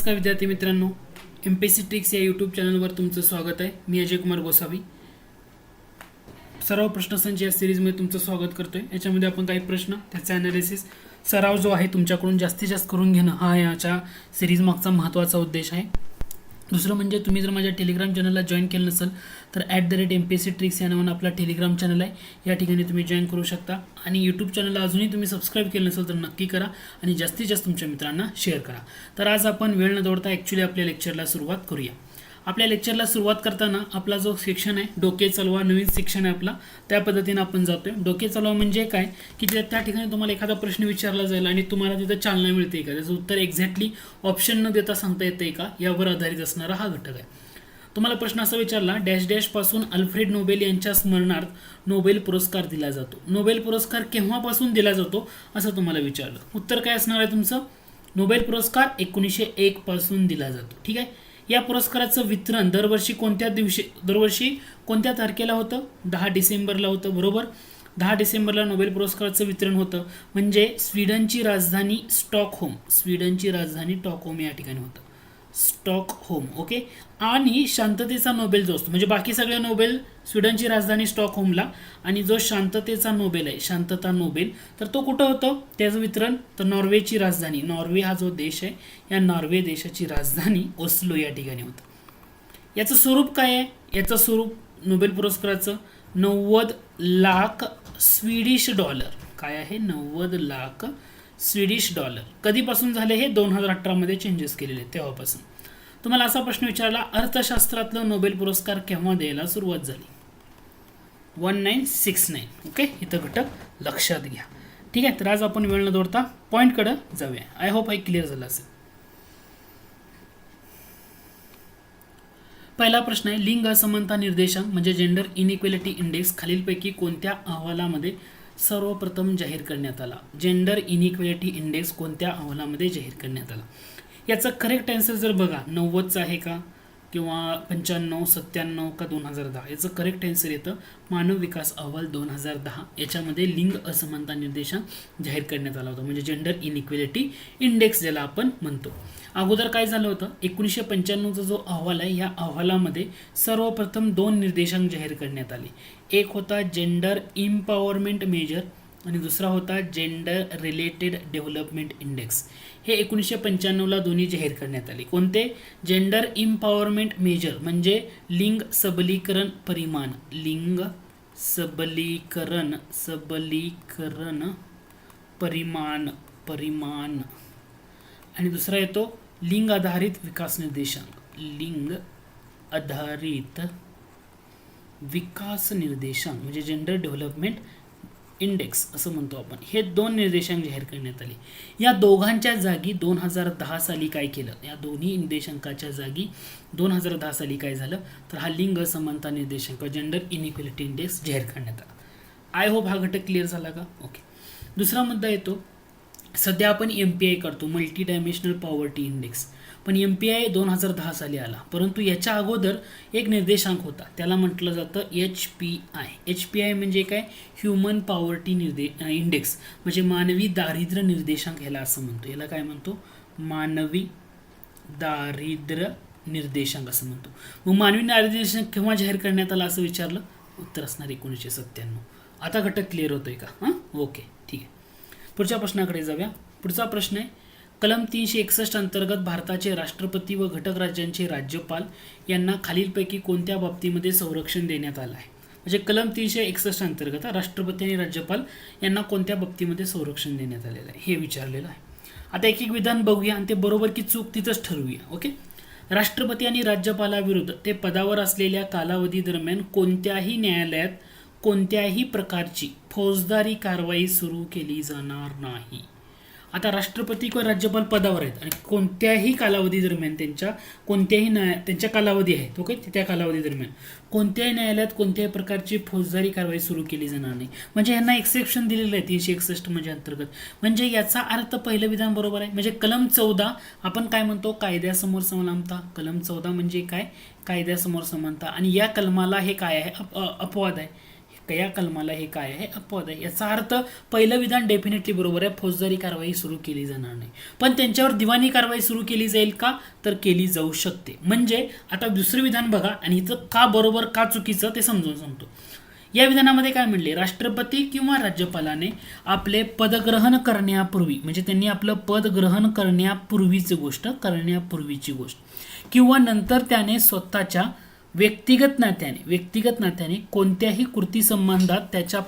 नमस्कार विद्यार्थी मित्रांनो, MPSC ट्रिक्स या यूट्यूब चॅनलवर तुमचं स्वागत आहे. मी अजय कुमार गोसावी सराव प्रश्नसंच या सिरीजमध्ये तुमचं स्वागत करतोय. याच्यामध्ये आपण काही प्रश्न त्याचा ॲनालिसिस सराव जो आहे तुमच्याकडून जास्तीत जास्त करून घेणं हा याच्या सिरीज मागचा महत्त्वाचा उद्देश आहे. दुसरं म्हणजे तुम्ही जर माझ्या टेलिग्राम चॅनलला जॉईन केलं नसेल तर @MPSC ट्रिक्स या नावानं आपला टेलिग्राम चॅनल आहे. या ठिकाणी तुम्ही जॉईन करू शकता आणि यूट्यूब चॅनलला अजूनही तुम्ही सबस्क्राईब केलं नसेल तर नक्की करा आणि जास्तीत जास्त तुमच्या मित्रांना शेअर करा. तर आज आपण वेळ न दौडता ॲक्च्युली आपल्या लेक्चरला सुरुवात करूया. आपल्या लेक्चरला सुरुवात करताना आपला जो सेक्शन आहे डोके चालवा, नवीन सेक्शन आहे आपला, त्या पद्धतीने आपण जातोय. डोके चालवा म्हणजे काय की त्या ठिकाणी तुम्हाला एखादा प्रश्न विचारला जाईल आणि तुम्हाला तिथं चालना मिळते का, त्याचं उत्तर एक्झॅक्टली ऑप्शन न देता सांगता येते का, यावर आधारित असणारा हा घटक आहे. तुम्हाला प्रश्न असा विचारला, डॅश डॅश पासून अल्फ्रेड नोबेल यांच्या स्मरणार्थ नोबेल पुरस्कार दिला जातो. नोबेल पुरस्कार केव्हापासून दिला जातो असं तुम्हाला विचारलं. उत्तर काय असणार आहे तुमचं? नोबेल पुरस्कार 1901 पासून दिला जातो. ठीक आहे. या पुरस्काराचं वितरण दरवर्षी कोणत्या तारखेला होतं? 10 डिसेंबरला होतं. बरोबर, 10 डिसेंबरला नोबेल पुरस्काराचं वितरण होतं. म्हणजे स्वीडनची राजधानी स्टॉकहोम या ठिकाणी होतं. स्टॉकहोम. ओके. आणि शांततेचा नोबेल जो असतो, म्हणजे बाकी सगळे नोबेल स्वीडनची राजधानी स्टॉकहोमला, आणि जो शांततेचा नोबेल आहे, शांतता नोबेल, तर तो कुठं होतं त्याचं वितरण? तर नॉर्वेची राजधानी, नॉर्वे हा जो देश आहे या नॉर्वे देशाची राजधानी ओस्लो या ठिकाणी होतं. याचं स्वरूप काय आहे? याचं स्वरूप नोबेल पुरस्काराचं 90 लाख स्वीडिश डॉलर. काय आहे? 90 लाख स्वीडिश डॉलर. कधीपासून झाले हे? 2018 मध्ये चेंजेस केलेले तेव्हापासून. तुम्हाला असा प्रश्न विचारला, अर्थशास्त्रातला नोबेल पुरस्कार केव्हा द्यायला सुरुवात झाली? 1969. ओके, इथं घटक लक्षात घ्या. ठीक आहे. तर आज आपण वेळ न दौडता पॉईंटकडे जाऊया. आय होप हा क्लिअर झाला असेल. पहिला प्रश्न आहे, लिंग असमानता निर्देशांक म्हणजे जेंडर इनइक्वेलिटी इंडेक्स खालीलपैकी कोणत्या अहवालामध्ये सर्वप्रथम जाहीर करण्यात आला? जेंडर इनइक्वेलिटी इंडेक्स कोणत्या अहवालामध्ये जाहीर करण्यात आला? याचा करेक्ट आन्सर जर बघा 90चा आहे का, किंवा 95, 97 का 2010, याचं करेक्ट आन्सर येतं मानव विकास अहवाल 2010. याच्यामध्ये लिंग असमानता निर्देशांक जाहीर करण्यात आला होता, म्हणजे जेंडर इनइक्वेलिटी इंडेक्स ज्याला आपण म्हणतो. अगोदर काय झालं होतं? 1995चा जो अहवाल आहे या अहवालामध्ये सर्वप्रथम 2 निर्देशांक जाहीर करण्यात आले. एक होता जेंडर इम्पॉवरमेंट मेजर आणि दुसरा होता जेंडर रिलेटेड डेव्हलपमेंट इंडेक्स. हे 1995ला दोन्ही जाहीर करण्यात आले. कोणते? जेंडर इम्पॉवरमेंट मेजर म्हणजे लिंग सबलीकरण परिमाण, लिंग सबलीकरण परिमाण, आणि दुसरा येतो लिंग आधारित विकास निर्देशांक, लिंग आधारित विकास निर्देशांक म्हणजे जेंडर डेव्हलपमेंट इंडेक्स असं म्हणतो आपण. हे 2 निर्देशांक जाहीर करण्यात आले. या दोघांच्या जागी 2010 साली काय केलं? या दोन्ही निर्देशांकाच्या जागी 2010 साली काय झालं? तर हा लिंग असमानता निर्देशांक जेंडर इनइक्वेलिटी इंडेक्स जाहीर करण्यात आला. आय होप हा घटक क्लिअर झाला का? ओके. दुसरा मुद्दा येतो, सध्या आपण MPI करतो, मल्टी डायमेन्शनल पॉवर्टी इंडेक्स, पण MPI 2010 साली आला. परंतु याच्या अगोदर एक निर्देशांक होता, त्याला म्हटलं जातं HPI. HPI म्हणजे काय? ह्युमन पॉवर्टी इंडेक्स, म्हणजे मानवी दारिद्र्य निर्देशांक ह्याला असं म्हणतो. याला काय म्हणतो? मानवी दारिद्र्य निर्देशांक असं म्हणतो. मग मानवी दारिद्र्य निर्देशांक केव्हा जाहीर करण्यात आला असं विचारलं? उत्तर असणार 1997. आता घटक क्लिअर होतोय का? ओके, ठीक आहे. पुढच्या प्रश्नाकडे जाऊया. पुढचा प्रश्न आहे, कलम 361 अंतर्गत भारताचे राष्ट्रपती व घटक राज्यांचे राज्यपाल यांना खालीलपैकी कोणत्या बाबतीमध्ये संरक्षण देण्यात आलं आहे? म्हणजे कलम 361 अंतर्गत राष्ट्रपती आणि राज्यपाल यांना कोणत्या बाबतीमध्ये संरक्षण देण्यात आलेलं आहे हे विचारलेलं आहे. आता एक एक विधान बघूया आणि ते बरोबर की चूक तिथंच ठरवूया. ओके. राष्ट्रपती आणि राज्यपालाविरुद्ध ते पदावर असलेल्या कालावधी दरम्यान कोणत्याही न्यायालयात कोणत्याही प्रकारची फौजदारी कारवाई सुरू केली जाणार नाही. आता राष्ट्रपती किंवा राज्यपाल पदावर आहेत आणि कोणत्याही कालावधी दरम्यान त्यांच्या कालावधी आहे, ओके, त्या कालावधी दरम्यान कोणत्याही न्यायालयात कोणत्याही प्रकारची फौजदारी कारवाई सुरू केली जाणार नाही. म्हणजे यांना एक्सेप्शन दिलेलं आहे 361 म्हणजे अंतर्गत. म्हणजे याचा अर्थ पहिलं विधान बरोबर आहे. म्हणजे कलम 14 आपण काय म्हणतो? कायद्यासमोर समानता. कलम 14 म्हणजे काय? कायद्यासमोर समानता. आणि या कलमाला हे काय आहे? अपवाद आहे. या कलमाला हे काय आहे, अपवाद आहे. याचा अर्थ पहिलं विधान डेफिनेटली बरोबर आहे, फौजदारी कारवाई सुरू केली जाणार नाही. पण त्यांच्यावर दिवाणी कारवाई सुरू केली जाईल का, तर केली जाऊ शकते. म्हणजे आता दुसरं विधान बघा आणि इथं का बरोबर का चुकीचं ते समजून सांगतो. या विधानामध्ये काय म्हणले, राष्ट्रपती किंवा राज्यपालाने आपले पदग्रहण करण्यापूर्वी, म्हणजे त्यांनी आपलं पद ग्रहण करण्यापूर्वीची गोष्ट किंवा नंतर त्याने स्वतःच्या व्यक्तिगत नात्याने कोणत्याही कृती संबंधात त्याच्या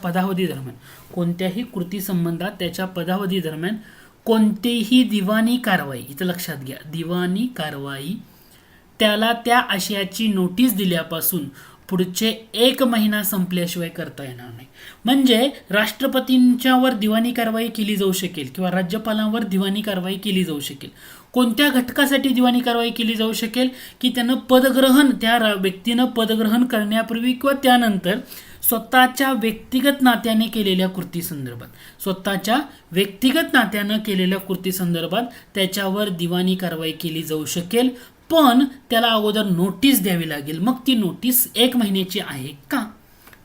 पदावधी दरम्यान कोणतीही दिवाणी कारवाई, इथं लक्षात घ्या, दिवाणी कारवाई त्याला त्या आशयाची नोटीस दिल्यापासून पुढचे 1 महिना संपल्याशिवाय करता येणार नाही. म्हणजे राष्ट्रपतींच्यावर दिवाणी कारवाई केली जाऊ शकेल किंवा राज्यपालांवर दिवाणी कारवाई केली जाऊ शकेल. कोणत्या घटकासाठी दिवाणी कारवाई केली जाऊ शकेल, की त्यानं त्या व्यक्तीनं पदग्रहण करण्यापूर्वी किंवा त्यानंतर स्वतःच्या व्यक्तिगत नात्याने केलेल्या कृती संदर्भात त्याच्यावर दिवाणी कारवाई केली जाऊ शकेल. पण त्याला अगोदर नोटीस द्यावी लागेल. मग ती नोटीस 1 महिन्याची आहे का,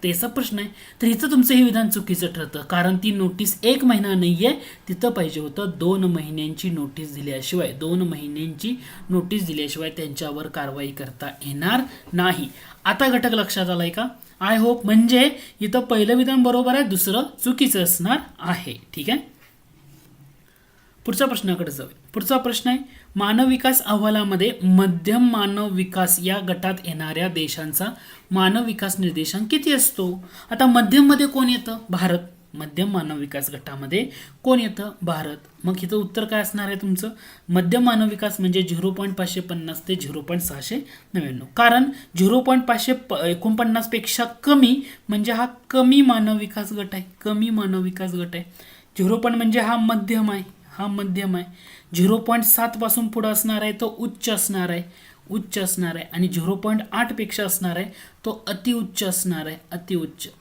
त्याचा प्रश्न आहे. तर इथं तुमचं हे विधान चुकीचं ठरतं, कारण ती नोटीस 1 महिना नाहीये, तिथं पाहिजे होतं 2 महिन्यांची नोटीस दिल्याशिवाय त्यांच्यावर कारवाई करता येणार नाही. आता घटक लक्षात आलाय का, आय होप. म्हणजे इथं पहिलं विधान बरोबर आहे, दुसरं चुकीचं असणार आहे. ठीक आहे, पुढच्या प्रश्नाकडे जाऊया. पुढचा प्रश्न आहे, मानव विकास अहवालामध्ये मध्यम मानव विकास या गटात येणाऱ्या देशांचा मानव विकास निर्देशांक किती असतो. आता मध्यम मध्ये कोण येतं, भारत. मध्यम मानव विकास गटामध्ये कोण येतं, भारत. मग इथं उत्तर काय असणार आहे तुमचं, मध्यम मानव विकास म्हणजे 0.550 ते 0.699. कारण 0.549 पेक्षा कमी म्हणजे हा कमी मानव विकास गट आहे. 0. म्हणजे हा मध्यम आहे. 0.7 पासून पुढे असणार आहे तो उच्च असणार आहे. आणि 0.8 पेक्षा असणार आहे तो अतिउच्च असणार आहे.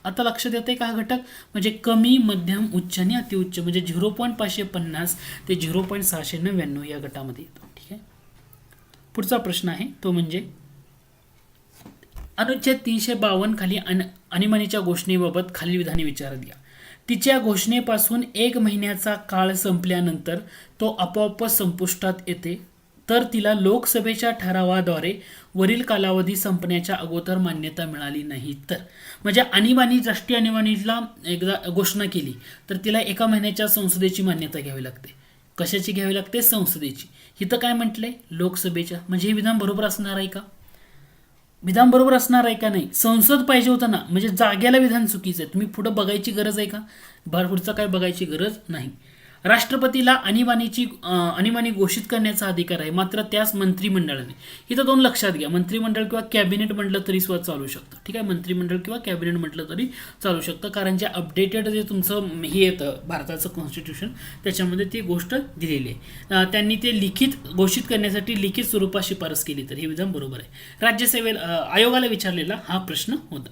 आता लक्षात येते का हा घटक, म्हणजे कमी, मध्यम, उच्च आणि अतिउच्च, म्हणजे 0.550 ते 0.699 या गटामध्ये येतो. ठीक आहे, पुढचा प्रश्न आहे तो म्हणजे अनुच्छेद 352 खाली आणीबाणीच्या घोषणेबाबत खालील विधाने विचारात घ्या. तिच्या घोषणेपासून 1 महिन्याचा काळ संपल्यानंतर तो आपोआप संपुष्टात येते, तर तिला लोकसभेच्या ठरावाद्वारे वरील कालावधी संपण्याच्या अगोदर मान्यता मिळाली नाही तर. म्हणजे राष्ट्रीय आणीबाणीला एकदा घोषणा केली तर तिला 1 महिन्याच्या संसदेची मान्यता घ्यावी लागते. कशाची घ्यावी लागते, संसदेची. इथं काय म्हटलंय, लोकसभेच्या. म्हणजे हे विधान बरोबर असणार आहे का, नाही. संसद पाहिजे होतं ना, म्हणजे जाग्याला विधान चुकीचं आहे. तुम्ही पुढे बघायची गरज आहे का, पुढचं काय बघायची गरज नाही. राष्ट्रपतीला आणीबाणी घोषित करण्याचा अधिकार आहे, मात्र त्यास मंत्रिमंडळाने. इथं 2 लक्षात घ्या, मंत्रिमंडळ किंवा कॅबिनेट म्हटलं तरी सुद्धा चालू शकतं. ठीक आहे, मंत्रिमंडळ किंवा कॅबिनेट म्हटलं तरी चालू शकतं, कारण जे अपडेटेड जे तुमचं हे येतं भारताचं कॉन्स्टिट्यूशन त्याच्यामध्ये ती गोष्ट दिलेली आहे. त्यांनी ते लिखित घोषित करण्यासाठी लिखित स्वरूपात शिफारस केली तर हे विधान बरोबर आहे. आयोगाला विचारलेला हा प्रश्न होता.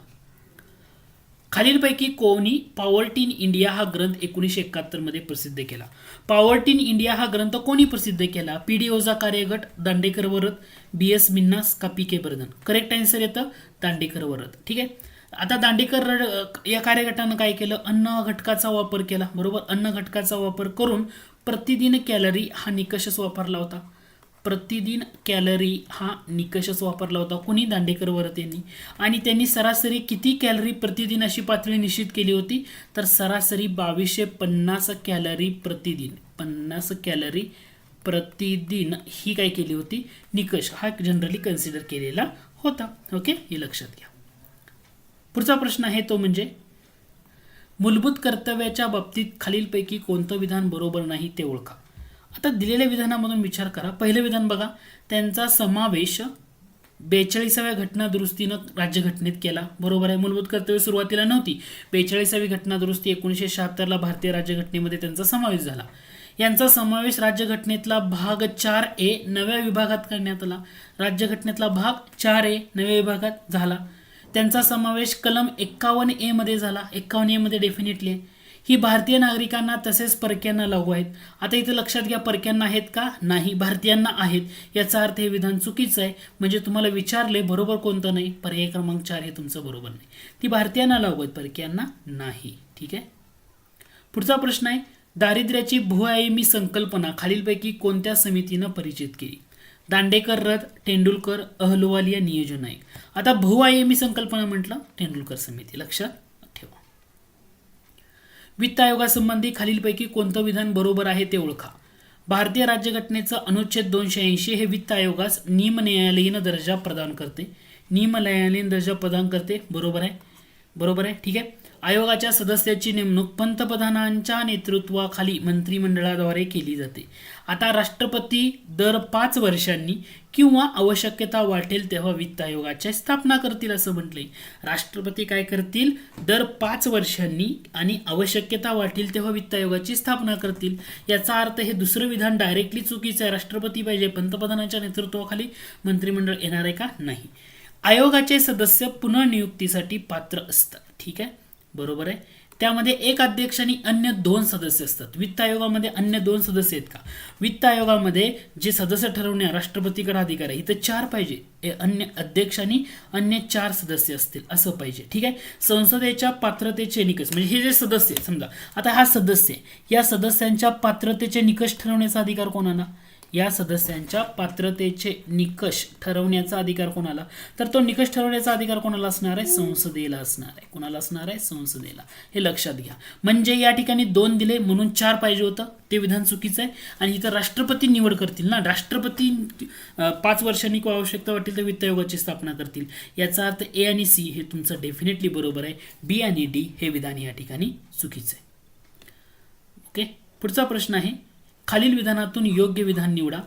खालीलपैकी कोणी पॉवर्टी इन इंडिया हा ग्रंथ 1971 मध्ये प्रसिद्ध केला. पॉवर्टी इन इंडिया हा ग्रंथ कोणी प्रसिद्ध केला, पी.डी. ओझा कार्यगट, दांडेकर वरद, बी.एस. मिन्नास का पी.के. बर्धन. करेक्ट आन्सर येतं दांडेकर वरद. ठीक आहे, आता दांडेकर या कार्यगटानं काय केलं, अन्न घटकाचा वापर केला. बरोबर, अन्न घटकाचा वापर करून प्रतिदिन कॅलरी हा निकषच वापरला होता. कोणी, दांडेकर वरद यांनी. आणि त्यांनी सरासरी किती कॅलरी प्रतिदिन अशी पातळी निश्चित केली होती, तर सरासरी 2250 कॅलरी प्रतिदिन. 50 कॅलरी प्रतिदिन ही काय केली होती, निकष हा जनरली कन्सिडर केलेला होता. ओके, हे लक्षात घ्या. पुढचा प्रश्न आहे तो म्हणजे मूलभूत कर्तव्याच्या बाबतीत खालीलपैकी कोणतं विधान बरोबर नाही ते ओळखा. आता दिलेल्या विधानामधून विचार करा. पहिलं विधान बघा, त्यांचा समावेश 42व्या घटना दुरुस्तीनं राज्यघटनेत केला. बरोबर आहे, मूलभूत कर्तव्य सुरुवातीला नव्हती. 42वी घटना दुरुस्ती 1976 भारतीय राज्यघटनेमध्ये त्यांचा समावेश झाला. यांचा समावेश राज्यघटनेतला भाग 4A नव्या विभागात करण्यात आला. राज्यघटनेतला भाग 4A नव्या विभागात झाला. त्यांचा समावेश कलम 51A मध्ये झाला. 51A मध्ये डेफिनेटली ही भारतीय नागरिकांना तसेच परक्यांना लागू आहेत. आता इथे लक्षात घ्या, परक्यांना आहेत का? नाही, भारतीयांना आहेत. याचा अर्थ हे विधान चुकीचं आहे. म्हणजे तुम्हाला विचारले बरोबर कोणतं नाही, पर्याय क्रमांक 4 हे तुमचं बरोबर नाही. ती भारतीयांना लागू आहेत, परक्यांना नाही. ठीक आहे. पुढचा प्रश्न आहे, दारिद्र्याची बहुआयामी संकल्पना खालीलपैकी कोणत्या समितीनं परिचित केली? दांडेकर, रथ, तेंडुलकर, अहलुवालिया, नियोजन नाईक. आता बहुआयामी संकल्पना म्हटलं तेंडुलकर समिती, लक्षात ठेवा. वित्त आयोगासंबंधी खालीलपैकी कोणतं विधान बरोबर आहे ते ओळखा. भारतीय राज्यघटनेचं अनुच्छेद 280 हे वित्त आयोगास निमन्यायालयीन दर्जा प्रदान करते. निमन्यायालयीन दर्जा प्रदान करते, बरोबर आहे, बरोबर आहे. ठीक आहे. आयोगाच्या सदस्याची नेमणूक पंतप्रधानांच्या नेतृत्वाखाली मंत्रिमंडळाद्वारे केली जाते. आता राष्ट्रपती दर 5 वर्षांनी किंवा आवश्यकता वाटेल तेव्हा वित्त आयोगाची स्थापना करतील असं म्हटलंय. राष्ट्रपती काय करतील? दर 5 वर्षांनी आणि आवश्यकता वाटेल तेव्हा वित्त आयोगाची स्थापना करतील. याचा अर्थ हे दुसरं विधान डायरेक्टली चुकीचं आहे. राष्ट्रपती पाहिजे, पंतप्रधानांच्या नेतृत्वाखाली मंत्रिमंडळ येणार आहे का? नाही. आयोगाचे सदस्य पुनर्नियुक्तीसाठी पात्र असतात. ठीक आहे, बरोबर आहे. त्यामध्ये एक अध्यक्ष आणि अन्य 2 सदस्य असतात. वित्त आयोगामध्ये अन्य 2 सदस्य आहेत का? वित्त आयोगामध्ये जे सदस्य ठरवणे राष्ट्रपतीकडे अधिकार आहे, इथं 4 पाहिजे, अन्य अध्यक्ष आणि अन्य 4 सदस्य असतील असं पाहिजे. ठीक आहे. संसदेच्या पात्रतेचे निकष म्हणजे हे जे सदस्य समजा आता हा सदस्य, या सदस्यांच्या पात्रतेचे निकष ठरवण्याचा अधिकार कोणाला? या सदस्यांच्या पात्रतेचे निकष ठरवण्याचा अधिकार कोणाला? तर तो निकष ठरवण्याचा अधिकार कोणाला असणार आहे? संसदेला असणार आहे. कोणाला असणार आहे? संसदेला. हे लक्षात घ्या. म्हणजे या ठिकाणी 2 दिले म्हणून 4 पाहिजे होतं, ते विधान चुकीचं आहे. आणि इथं राष्ट्रपती निवड करतील ना, राष्ट्रपती 5 वर्षांनी किंवा आवश्यकता वाटेल तर वित्त आयोगाची स्थापना करतील. याचा अर्थ ए आणि सी हे तुमचं डेफिनेटली बरोबर आहे. बी आणि डी हे विधान या ठिकाणी चुकीचं आहे. ओके. पुढचा प्रश्न आहे, खालील विधानातून योग्य विधान निवडा.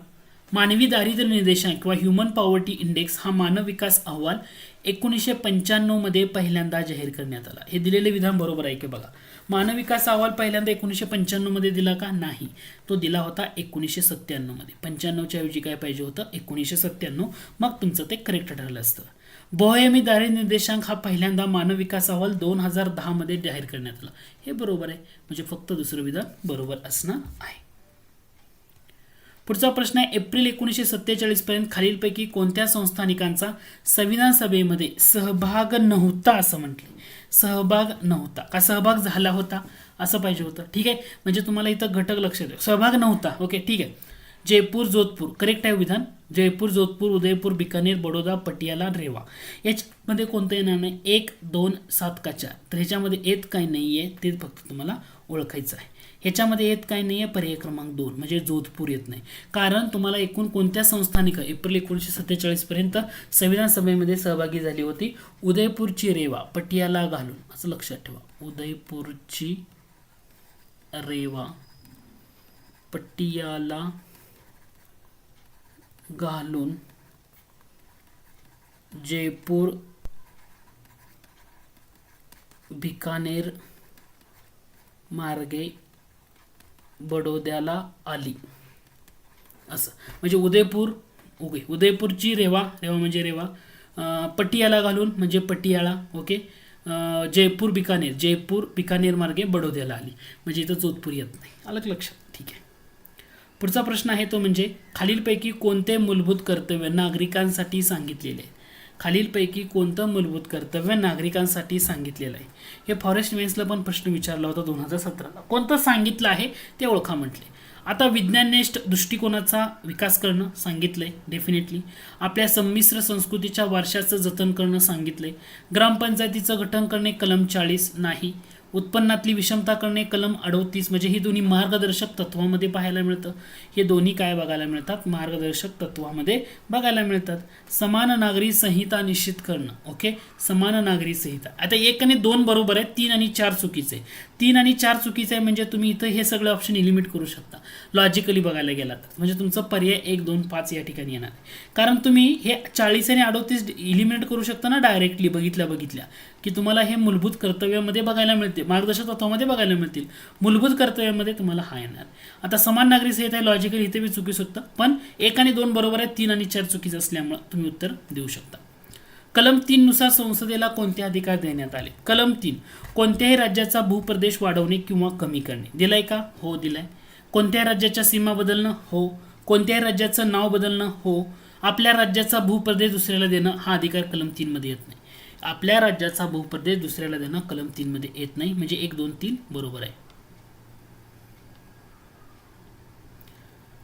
मानवी दारिद्र्य निर्देशांक किंवा ह्युमन पॉवर्टी इंडेक्स हा मानव विकास अहवाल 1995 मध्ये पहिल्यांदा जाहीर करण्यात आला. हे दिलेले विधान बरोबर आहे की बघा. मानव विकास अहवाल पहिल्यांदा 1995 मध्ये दिला का? नाही, तो दिला होता 1997 मध्ये. 95च्या ऐवजी काय पाहिजे होतं? 1997. मग तुमचं ते करेक्ट ठरलं असतं. बहुआयामी दारिद्र्य निर्देशांक हा पहिल्यांदा मानव विकास अहवाल 2010 मध्ये जाहीर करण्यात आला. हे बरोबर आहे. म्हणजे फक्त दुसरं विधान बरोबर असणार आहे. पुढचा प्रश्न आहे, एप्रिल 1947 पर्यंत खालीलपैकी कोणत्या संस्थानिकांचा संविधान सभेमध्ये सहभाग नव्हता असं म्हटले? सहभाग नव्हता का सहभाग झाला होता असं पाहिजे होतं. ठीक आहे. म्हणजे तुम्हाला इथं घटक लक्षात द्या, सहभाग नव्हता. ओके, ठीक आहे. जयपूर, जोधपूर करेक्ट आहे विधान. जयपूर, जोधपूर, उदयपूर, बिकानेर, बडोदा, पटियाला, रेवा. याच्यामध्ये कोणतं येणार नाही? 1, 2, 7 का 4? तर ह्याच्यामध्ये येत काही नाहीये, ते फक्त तुम्हाला ओळखायचं आहे. ह्याच्यामध्ये येत काही नाहीये, पर्याय क्रमांक 2 म्हणजे जोधपूर येत नाही. कारण तुम्हाला एकूण कोणत्या संस्थानिक एप्रिल 1947 पर्यंत संविधान सभेमध्ये सहभागी झाली होती? उदयपूरची रेवा, पटियाला घालून, असं लक्षात ठेवा. उदयपूरची रेवा, पटियाला घालून, जयपूर, बिकानेर मार्गे बडोद्याला आली असं. म्हणजे उदयपूरची रेवा, रेवा म्हणजे रेवा, पटियाला घालून म्हणजे पटियाळा. ओके. जयपूर, बिकानेर मार्गे बडोद्याला आली. म्हणजे इथं जोधपूर येत नाही. आलं लक्षात? ठीक आहे. पुढचा प्रश्न आहे तो म्हणजे खालीलपैकी कोणते मूलभूत कर्तव्य नागरिकांसाठी सांगितलेले आहे? खालीलपैकी कोणतं मूलभूत कर्तव्य नागरिकांसाठी सांगितलेलं आहे? हे फॉरेस्ट मेन्सला पण प्रश्न विचारला होता 2017ला. कोणतं सांगितलं आहे ते ओळखा म्हटले. आता विज्ञाननिष्ठ दृष्टिकोनाचा विकास करणं सांगितलंय डेफिनेटली. आपल्या संमिश्र संस्कृतीच्या वारशाचं जतन करणं सांगितलंय. ग्रामपंचायतीचं गठन करणे कलम 40 नाही. उत्पन्नातली विषमता करणे कलम 38 म्हणजे ही दोन्ही मार्गदर्शक तत्वामध्ये पाहायला मिळतं. हे दोन्ही काय बघायला मिळतात? मार्गदर्शक तत्वामध्ये बघायला मिळतात. समान नागरी संहिता निश्चित करणं. ओके, समान नागरी संहिता. आता 1 आणि 2 बरोबर आहे, 3 आणि 4 चुकीचे. 3 आणि 4 चुकीचे आहे म्हणजे तुम्ही इथं हे सगळे ऑप्शन इलिमिट करू शकता लॉजिकली बघायला गेलात. म्हणजे तुमचा पर्याय 1, 2, 5 या ठिकाणी येणार आहे. कारण तुम्ही हे 40 आणि 38 इलिमिनेट करू शकता ना डायरेक्टली बघितल्या की तुम्हाला हे मूलभूत कर्तव्यामध्ये बघायला मिळते, मार्गदर्शक तत्वामध्ये बघायला मिळतील. मूलभूत कर्तव्यामध्ये तुम्हाला हा येणार. आता समान नागरी संहिता आहे, लॉजिकली इथे बी चुकी शकता, पण 1 आणि 2 बरोबर आहे, 3 आणि 4 चुकीचं असल्यामुळे तुम्ही उत्तर देऊ शकता. कलम 3 नुसार संसदेला कोणते अधिकार देण्यात आले? कलम 3, कोणत्याही राज्याचा भूप्रदेश वाढवणे किंवा कमी करणे. दिलाय का? हो दिलाय. कोणत्या राज्याच्या सीमा बदलणं? हो. कोणत्याही राज्याचं नाव बदलणं? हो. आपल्या राज्याचा भूप्रदेश दुसऱ्याला देणं हा अधिकार कलम 3 मध्ये येत नाही. आपल्या राज्याचा भूप्रदेश दुसऱ्याला देणं कलम 3 मध्ये येत नाही. म्हणजे 1, 2, 3 बरोबर आहे.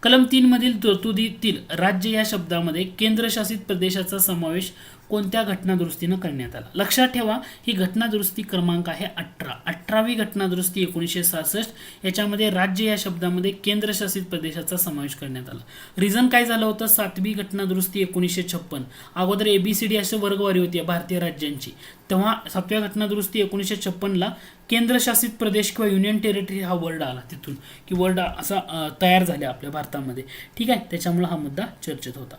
कलम 3 मधील तरतुदीतील राज्य या शब्दामध्ये केंद्रशासित प्रदेशाचा समावेश कोणत्या घटनादुरुस्तीनं करण्यात आला? लक्षात ठेवा, ही घटनादुरुस्ती क्रमांक आहे 18. 18वी घटनादुरुस्ती 1966. याच्यामध्ये राज्य या शब्दामध्ये केंद्रशासित प्रदेशाचा समावेश करण्यात आला. रिझन काय झालं होतं? 7वी घटनादुरुस्ती 1956. अगोदर ABCD अशी वर्गवारी होती भारतीय राज्यांची. तेव्हा 7व्या घटनादुरुस्ती 1956ला केंद्रशासित प्रदेश किंवा युनियन टेरिटरी हा वर्ड आला तिथून, की वर्ड असा तयार झाला आपल्या भारतामध्ये. ठीक आहे, त्याच्यामुळे हा मुद्दा चर्चेत होता.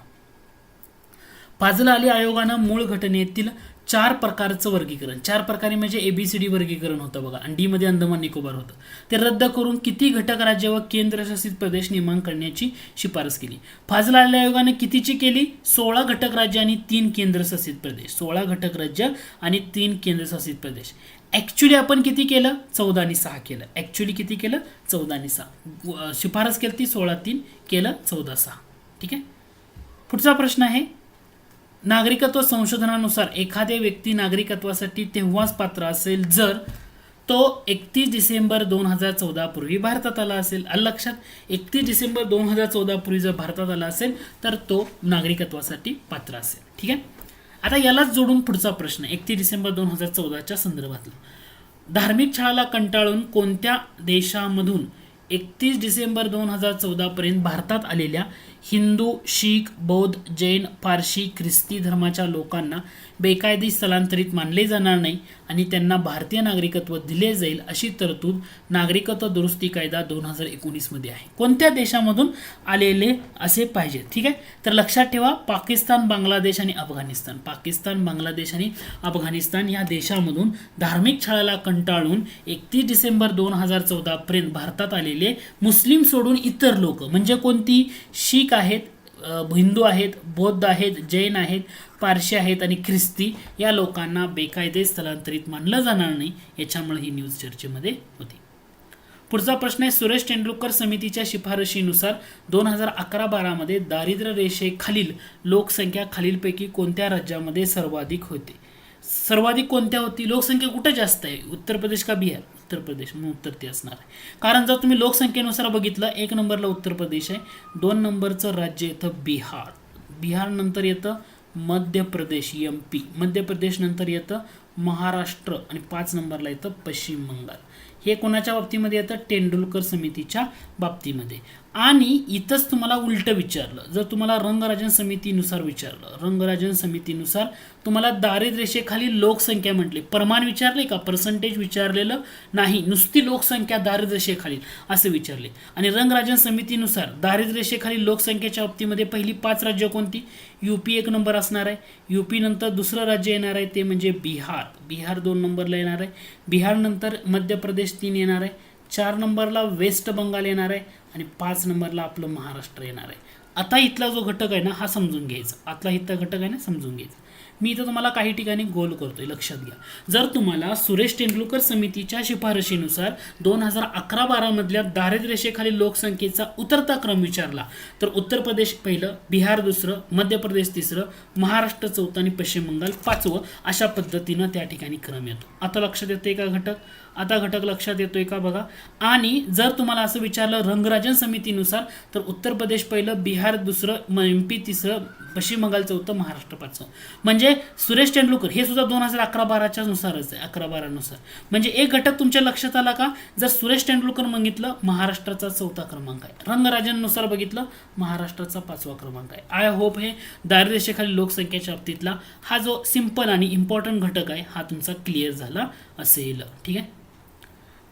फाजल अली आयोगानं मूळ घटनेतील 4 प्रकारचं वर्गीकरण, 4 प्रकारे म्हणजे ABCD वर्गीकरण होतं बघा, आणि डी मध्ये अंदमान निकोबार होतं, ते रद्द करून किती घटक राज्य व केंद्रशासित प्रदेश निर्माण करण्याची शिफारस केली? फाजल अली आयोगाने कितीची केली? 16 घटक राज्य आणि 3 केंद्रशासित प्रदेश. 16 घटक राज्य आणि 3 केंद्रशासित प्रदेश. ऍक्च्युली आपण किती केलं? 14 आणि 6 केलं. ऍक्च्युली किती केलं? 14 आणि 6. शिफारस केली ती 16, 3 केलं 14, 6. ठीक आहे. पुढचा प्रश्न आहे, नागरिकत्व संशोधनानुसार एखाद्या व्यक्ती नागरिकत्वासाठी तेव्हाच पात्र असेल जर तो 31 डिसेंबर 2014 पूर्वी भारतात आला असेल. लक्षात, 31 डिसेंबर 2014 पूर्वी जर भारतात आला असेल तर तो नागरिकत्वासाठी पात्र असेल. ठीक आहे. आता यालाच जोडून पुढचा प्रश्न 31 डिसेंबर 2014च्या संदर्भातला. धार्मिक छळाला कंटाळून कोणत्या देशामधून 31 डिसेंबर 2014 पर्यंत भारतात आलेल्या हिंदू, शीख, बौद्ध, जैन, पारशी, ख्रिस्ती धर्माच्या लोकांना बेकायदेशीर स्थलांतरित मानले जाणार नाही आणि त्यांना भारतीय नागरिकत्व दिले जाईल अशी तरतूद नागरिकत्व दुरुस्ती कायदा 2019 मध्ये आहे? कोणत्या देशामधून आलेले असे पाहिजे? ठीक आहे. तर लक्षात ठेवा, पाकिस्तान, बांगलादेश आणि अफगाणिस्तान. पाकिस्तान, बांगलादेश आणि अफगाणिस्तान या देशामधून धार्मिक छळाला कंटाळून 31 डिसेंबर 2014 पर्यंत भारतात आलेले मुस्लिम सोडून इतर लोक म्हणजे कोणती? शीख आहेत, हिंदू आहेत, बौद्ध आहेत, जैन आहेत, पारशी आहेत आणि ख्रिस्ती या लोकांना बेकायदे स्थलांतरित मानलं जाणार नाही. याच्यामुळे ही न्यूज चर्चेमध्ये होती. पुढचा प्रश्न आहे, सुरेश तेंडुलकर समितीच्या शिफारशीनुसार 2011-12 मध्ये दारिद्र्य रेषेखालील लोकसंख्या खालीलपैकी कोणत्या राज्यामध्ये सर्वाधिक होते? सर्वाधिक कोणत्या होती? लोकसंख्या कुठे जास्त आहे? उत्तर प्रदेश का बिहार? उत्तर प्रदेश. मग उत्तर ते असणार आहे. कारण जर तुम्ही लोकसंख्येनुसार बघितलं, 1 नंबरला उत्तर प्रदेश आहे, 2 नंबरचं राज्य येतं बिहार, बिहार नंतर येतं मध्य प्रदेश MP, मध्य प्रदेश नंतर येतं महाराष्ट्र आणि 5 नंबरला येतं पश्चिम बंगाल. हे कोणाच्या बाबतीमध्ये येतं? तेंडुलकर समितीच्या बाबतीमध्ये. आणि इथंच तुम्हाला उलट विचारलं, जर तुम्हाला रंगराजन समितीनुसार विचारलं, रंगराजन समितीनुसार तुम्हाला दारिद्र्य रेषेखाली लोकसंख्या म्हटली, प्रमाण विचारले का? पर्सेंटेज विचारलेलं नाही, नुसती लोकसंख्या दारिद्र्य रेषेखालील असं विचारले. आणि रंगराजन समितीनुसार दारिद्र्य रेषेखालील लोकसंख्येच्या बाबतीमध्ये पहिली 5 राज्य कोणती? UP 1 नंबर असणार आहे. UP नंतर दुसरं राज्य येणार आहे ते म्हणजे बिहार, बिहार 2 नंबरला येणार आहे. बिहार नंतर मध्य प्रदेश 3 येणार आहे. 4 नंबरला वेस्ट बंगाल येणार आहे आणि 5 नंबरला आपलं महाराष्ट्र येणार आहे. आता इथला जो घटक आहे ना हा समजून घ्यायचा, आतला इथला घटक आहे ना समजून घ्यायचा. मी इथं तुम्हाला काही ठिकाणी गोल करतोय, लक्षात घ्या. जर तुम्हाला सुरेश तेंडुलकर समितीच्या शिफारशीनुसार 2011-12 मधल्या दारिद्र्य रेषेखालील लोकसंख्येचा उतरता क्रम विचारला तर उत्तर प्रदेश पहिलं, बिहार दुसरं, मध्य प्रदेश तिसरं, महाराष्ट्र चौथं आणि पश्चिम बंगाल 5वं अशा पद्धतीनं त्या ठिकाणी क्रम येतो. आता लक्षात येतोय का घटक? आता घटक लक्षात येतोय का बघा. आणि जर तुम्हाला असं विचारलं रंगराजन समितीनुसार तर उत्तर प्रदेश पहिलं, बिहार दुसरं, MP तिसरं, पश्चिम बंगाल चौथं, महाराष्ट्र 5वं. म्हणजे सुरेश तेंडुलकर हे सुद्धा 2011-12च्या नुसारच आहे, 11-12 नुसार. म्हणजे एक घटक तुमच्या लक्षात आला का? जर सुरेश तेंडुलकर बघितलं महाराष्ट्राचा 4था क्रमांक आहे, रंगराजननुसार बघितलं महाराष्ट्राचा 5वा क्रमांक आहे. आय होप हे दारिद्र्य रेषेखालील लोकसंख्येच्या बाबतीतला हा जो सिंपल आणि इम्पॉर्टंट घटक आहे हा तुमचा क्लिअर झाला असेल. ठीक आहे.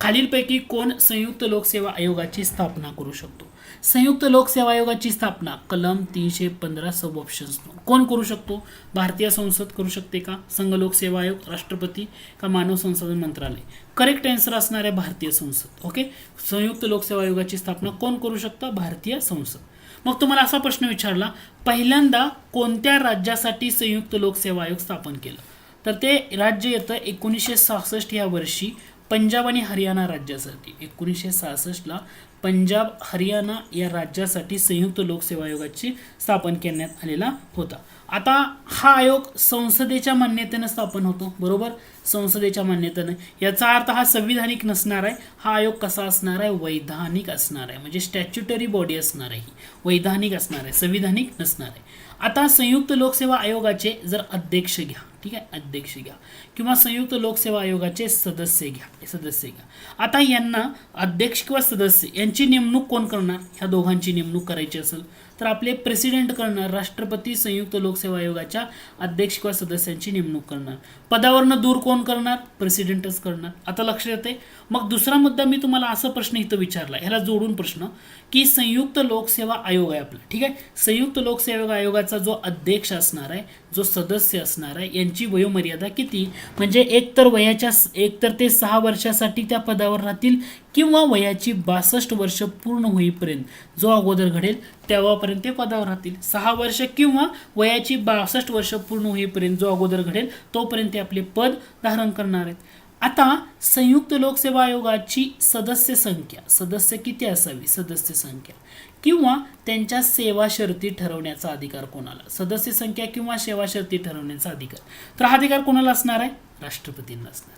खालीलपैकी कोण संयुक्त लोकसेवा आयोगाची स्थापना करू शकतो? संयुक्त लोकसेवा आयोगाची स्थापना कलम 315 सब ऑप्शन्स कोण करू शकतो? भारतीय संसद करू शकते का? संघ लोकसेवा आयोग, राष्ट्रपती का मानव संसाधन मंत्रालय? करेक्ट आन्सर असणार आहे भारतीय संसद. ओके. संयुक्त लोकसेवा आयोगाची स्थापना कोण करू शकतं? भारतीय संसद. मग तुम्हाला असा प्रश्न विचारला, पहिल्यांदा कोणत्या राज्यासाठी संयुक्त लोकसेवा आयोग स्थापन केलं? तर ते राज्य येतं 1966 या वर्षी पंजाब आणि हरियाणा राज्यासाठी. 1966ला पंजाब हरियाणा या राज्यासाठी संयुक्त लोकसेवा आयोगाची स्थापन करण्यात आलेला होता. आता हा आयोग संसदेच्या मान्यतेनं स्थापन होतो, बरोबर, संसदेच्या मान्यतेनं. याचा अर्थ हा संविधानिक नसणार आहे. हा आयोग कसा असणार आहे? वैधानिक असणार आहे, म्हणजे स्टॅच्युटरी बॉडी असणार आहे, वैधानिक असणार आहे, संविधानिक नसणार आहे. आता संयुक्त लोकसेवा आयोगाचे जर अध्यक्ष घ्या, ठीक आहे, अध्यक्ष घ्या, किंवा संयुक्त लोकसेवा आयोगाचे सदस्य घ्या. आता यांना अध्यक्ष किंवा सदस्य यांची नेमणूक कोण करणार? ह्या दोघांची नेमणूक करायची असेल तर आपले प्रेसिडेंट करणार, राष्ट्रपती संयुक्त लोकसेवा आयोगाच्या अध्यक्ष किंवा सदस्यांची नेमणूक करणार. पदावरनं दूर कोण करणार? प्रेसिडेंटच करणार. आता लक्षात येते. मग दुसरा मुद्दा मी तुम्हाला असा प्रश्न इथं विचारला, ह्याला जोडून प्रश्न, की संयुक्त लोकसेवा आयोग आहे आपला, ठीक आहे, संयुक्त लोकसेवा आयोगाचा जो अध्यक्ष असणार आहे, जो सदस्य असणार आहे, यांची वयोमर्यादा किती? म्हणजे एकतर ते 6 वर्षासाठी त्या पदावर राहतील, किंवा वयाची 62 वर्ष पूर्ण होईपर्यंत जो अगोदर घडेल तेव्हापर्यंत ते पदावर राहतील. 6 वर्ष किंवा वयाची 62 वर्ष पूर्ण होईपर्यंत जो अगोदर घडेल तोपर्यंत ते आपले पद धारण करणार आहेत. आता संयुक्त लोकसेवा आयोगाची सदस्य किती असावी? सदस्य संख्या किंवा त्यांच्या सेवा शर्ती ठरवण्याचा अधिकार कोणाला? सदस्य संख्या किंवा सेवा शर्ती ठरवण्याचा अधिकार. तर हा अधिकार कोणाला असणार आहे? राष्ट्रपतींना असणार.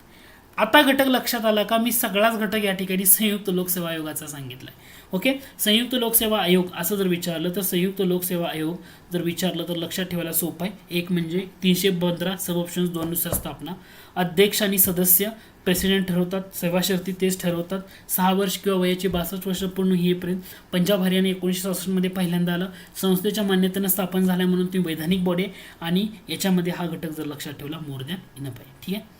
आता घटक लक्षात आला का? मी सगळाच घटक या ठिकाणी संयुक्त लोकसेवा आयोगाचा सांगितलाय. ओके, संयुक्त लोकसेवा आयोग असं जर विचारलं तर संयुक्त लोकसेवा आयोग जर विचारलं तर लक्षात ठेवायला सोपं आहे. एक म्हणजे 315 सब ऑप्शन्स 2 नुसार स्थापना, अध्यक्ष आणि सदस्य प्रेसिडेंट ठरवतात, सेवा शर्ती तेच ठरवतात, 6 वर्ष किंवा वयाची 62 वर्ष पूर्ण होईपर्यंत. पंजाब हरियाणा 1966 मध्ये पहिल्यांदा आलं, संस्थेच्या मान्यतेनं स्थापन झाल्या म्हणून ती वैधानिक बॉडी आहे, आणि याच्यामध्ये हा घटक जर लक्षात ठेवला मोर दॅन इनफ आहे. ठीक आहे,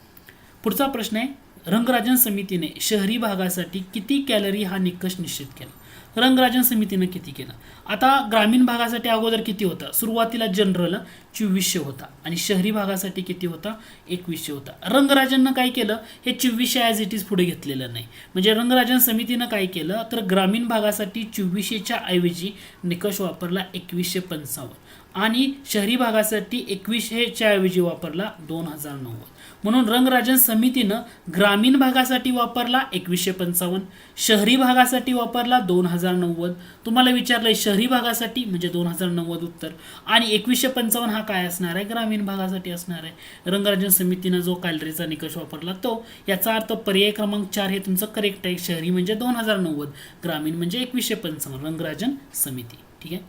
पुढचा प्रश्न आहे, रंगराजन समितीने शहरी भागासाठी किती कॅलरी हा निकष निश्चित केला? रंगराजन समितीने किती केला? आता ग्रामीण भागासाठी अगोदर किती होता? सुरुवातीला जनरल 2400 होता, आणि शहरी भागासाठी किती होता? 2100 होता. रंगराजननं काय केलं? हे 2400 ॲज इट इज पुढे घेतलेलं नाही. म्हणजे रंगराजन समितीनं काय केलं तर ग्रामीण भागासाठी 2400च्या ऐवजी निकष वापरला 2155, आणि शहरी भागासाठी 2100च्या ऐवजी वापरला 2090. म्हणून रंगराजन समितीनं ग्रामीण भागासाठी वापरला 2155, शहरी भागासाठी वापरला 2090. तुम्हाला विचारलंय शहरी भागासाठी म्हणजे 2090 उत्तर, आणि 2155 हा काय असणार आहे? ग्रामीण भागासाठी असणार आहे. रंगराजन समितीनं जो कॅलरीचा निकष वापरला तो, याचा अर्थ पर्याय क्रमांक 4 हे तुमचं करेक्ट आहे. शहरी म्हणजे 2090, ग्रामीण म्हणजे 2155, रंगराजन समिती. ठीक आहे,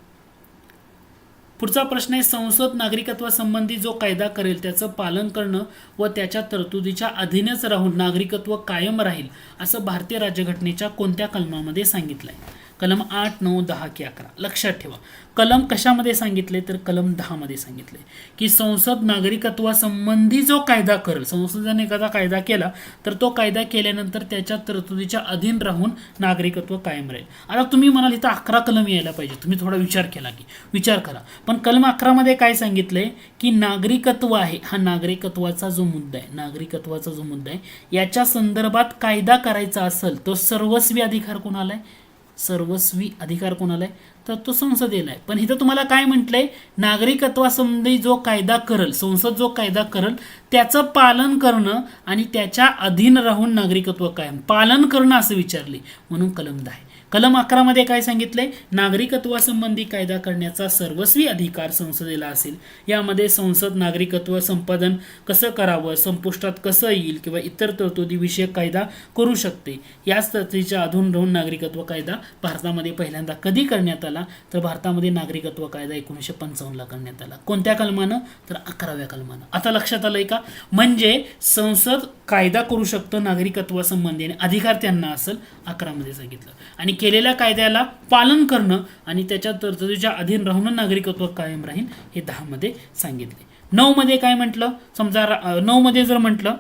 पुढचा प्रश्न आहे, संसद नागरिकत्वासंबंधी जो कायदा करेल त्याचं पालन करणं व त्याच्या तरतुदीच्या अधीनच राहून नागरिकत्व कायम राहील असं भारतीय राज्यघटनेच्या कोणत्या कलमामध्ये सांगितलंय? कलम 8, 9, 10 की 11. लक्षात ठेवा, कलम कशामध्ये सांगितले तर कलम 10 मध्ये सांगितले की संसद नागरिकत्वासंबंधी जो कायदा करेल, संसदेने एखादा कायदा केला तर तो कायदा केल्यानंतर त्याच्या तरतुदीच्या अधीन राहून नागरिकत्व कायम राहील. आता तुम्ही म्हणाल इथं 11 कलम यायला पाहिजे, तुम्ही थोडा विचार केला की विचार करा, पण कलम 11 मध्ये काय सांगितलंय की नागरिकत्व आहे, हा नागरिकत्वाचा जो मुद्दा आहे, याच्या संदर्भात कायदा करायचा असेल तो सर्वस्वी अधिकार कोणाला आहे? सर्वस्वी अधिकार कोणाला आहे? तर तो संसदेला आहे. पण इथं तुम्हाला काय म्हटलंय? नागरिकत्वासंबंधी जो कायदा करल, संसद जो कायदा करल त्याचं पालन करणं आणि त्याच्या अधीन राहून नागरिकत्व कायम, पालन करणं असं विचारले, म्हणून कलम 10 आहे. कलम 11 मध्ये काय सांगितलंय? नागरिकत्वासंबंधी कायदा करण्याचा सर्वस्वी अधिकार संसदेला असेल. यामध्ये संसद नागरिकत्व संपादन कसं करावं, संपुष्टात कसं येईल किंवा इतर तरतुदीविषयक कायदा करू शकते. याच तरतुदीच्या अधून राहून नागरिकत्व कायदा भारतामध्ये पहिल्यांदा कधी करण्यात आला तर भारतामध्ये नागरिकत्व कायदा 1955 ला करण्यात आला. कोणत्या कलमानं? तर 11व्या कलमानं. आता लक्षात आलंय का? म्हणजे संसद कायदा करू शकतं नागरिकत्वासंबंधी आणि अधिकार त्यांना असेल, 11 मध्ये सांगितलं, आणि केलेल्या कायद्याला पालन करणं आणि त्याच्या तरतुदीच्या अधीन राहून नागरिकत्व कायम राहील हे 10 मध्ये सांगितले. 9 मध्ये काय म्हटलं? समजा 9 मध्ये जर म्हटलं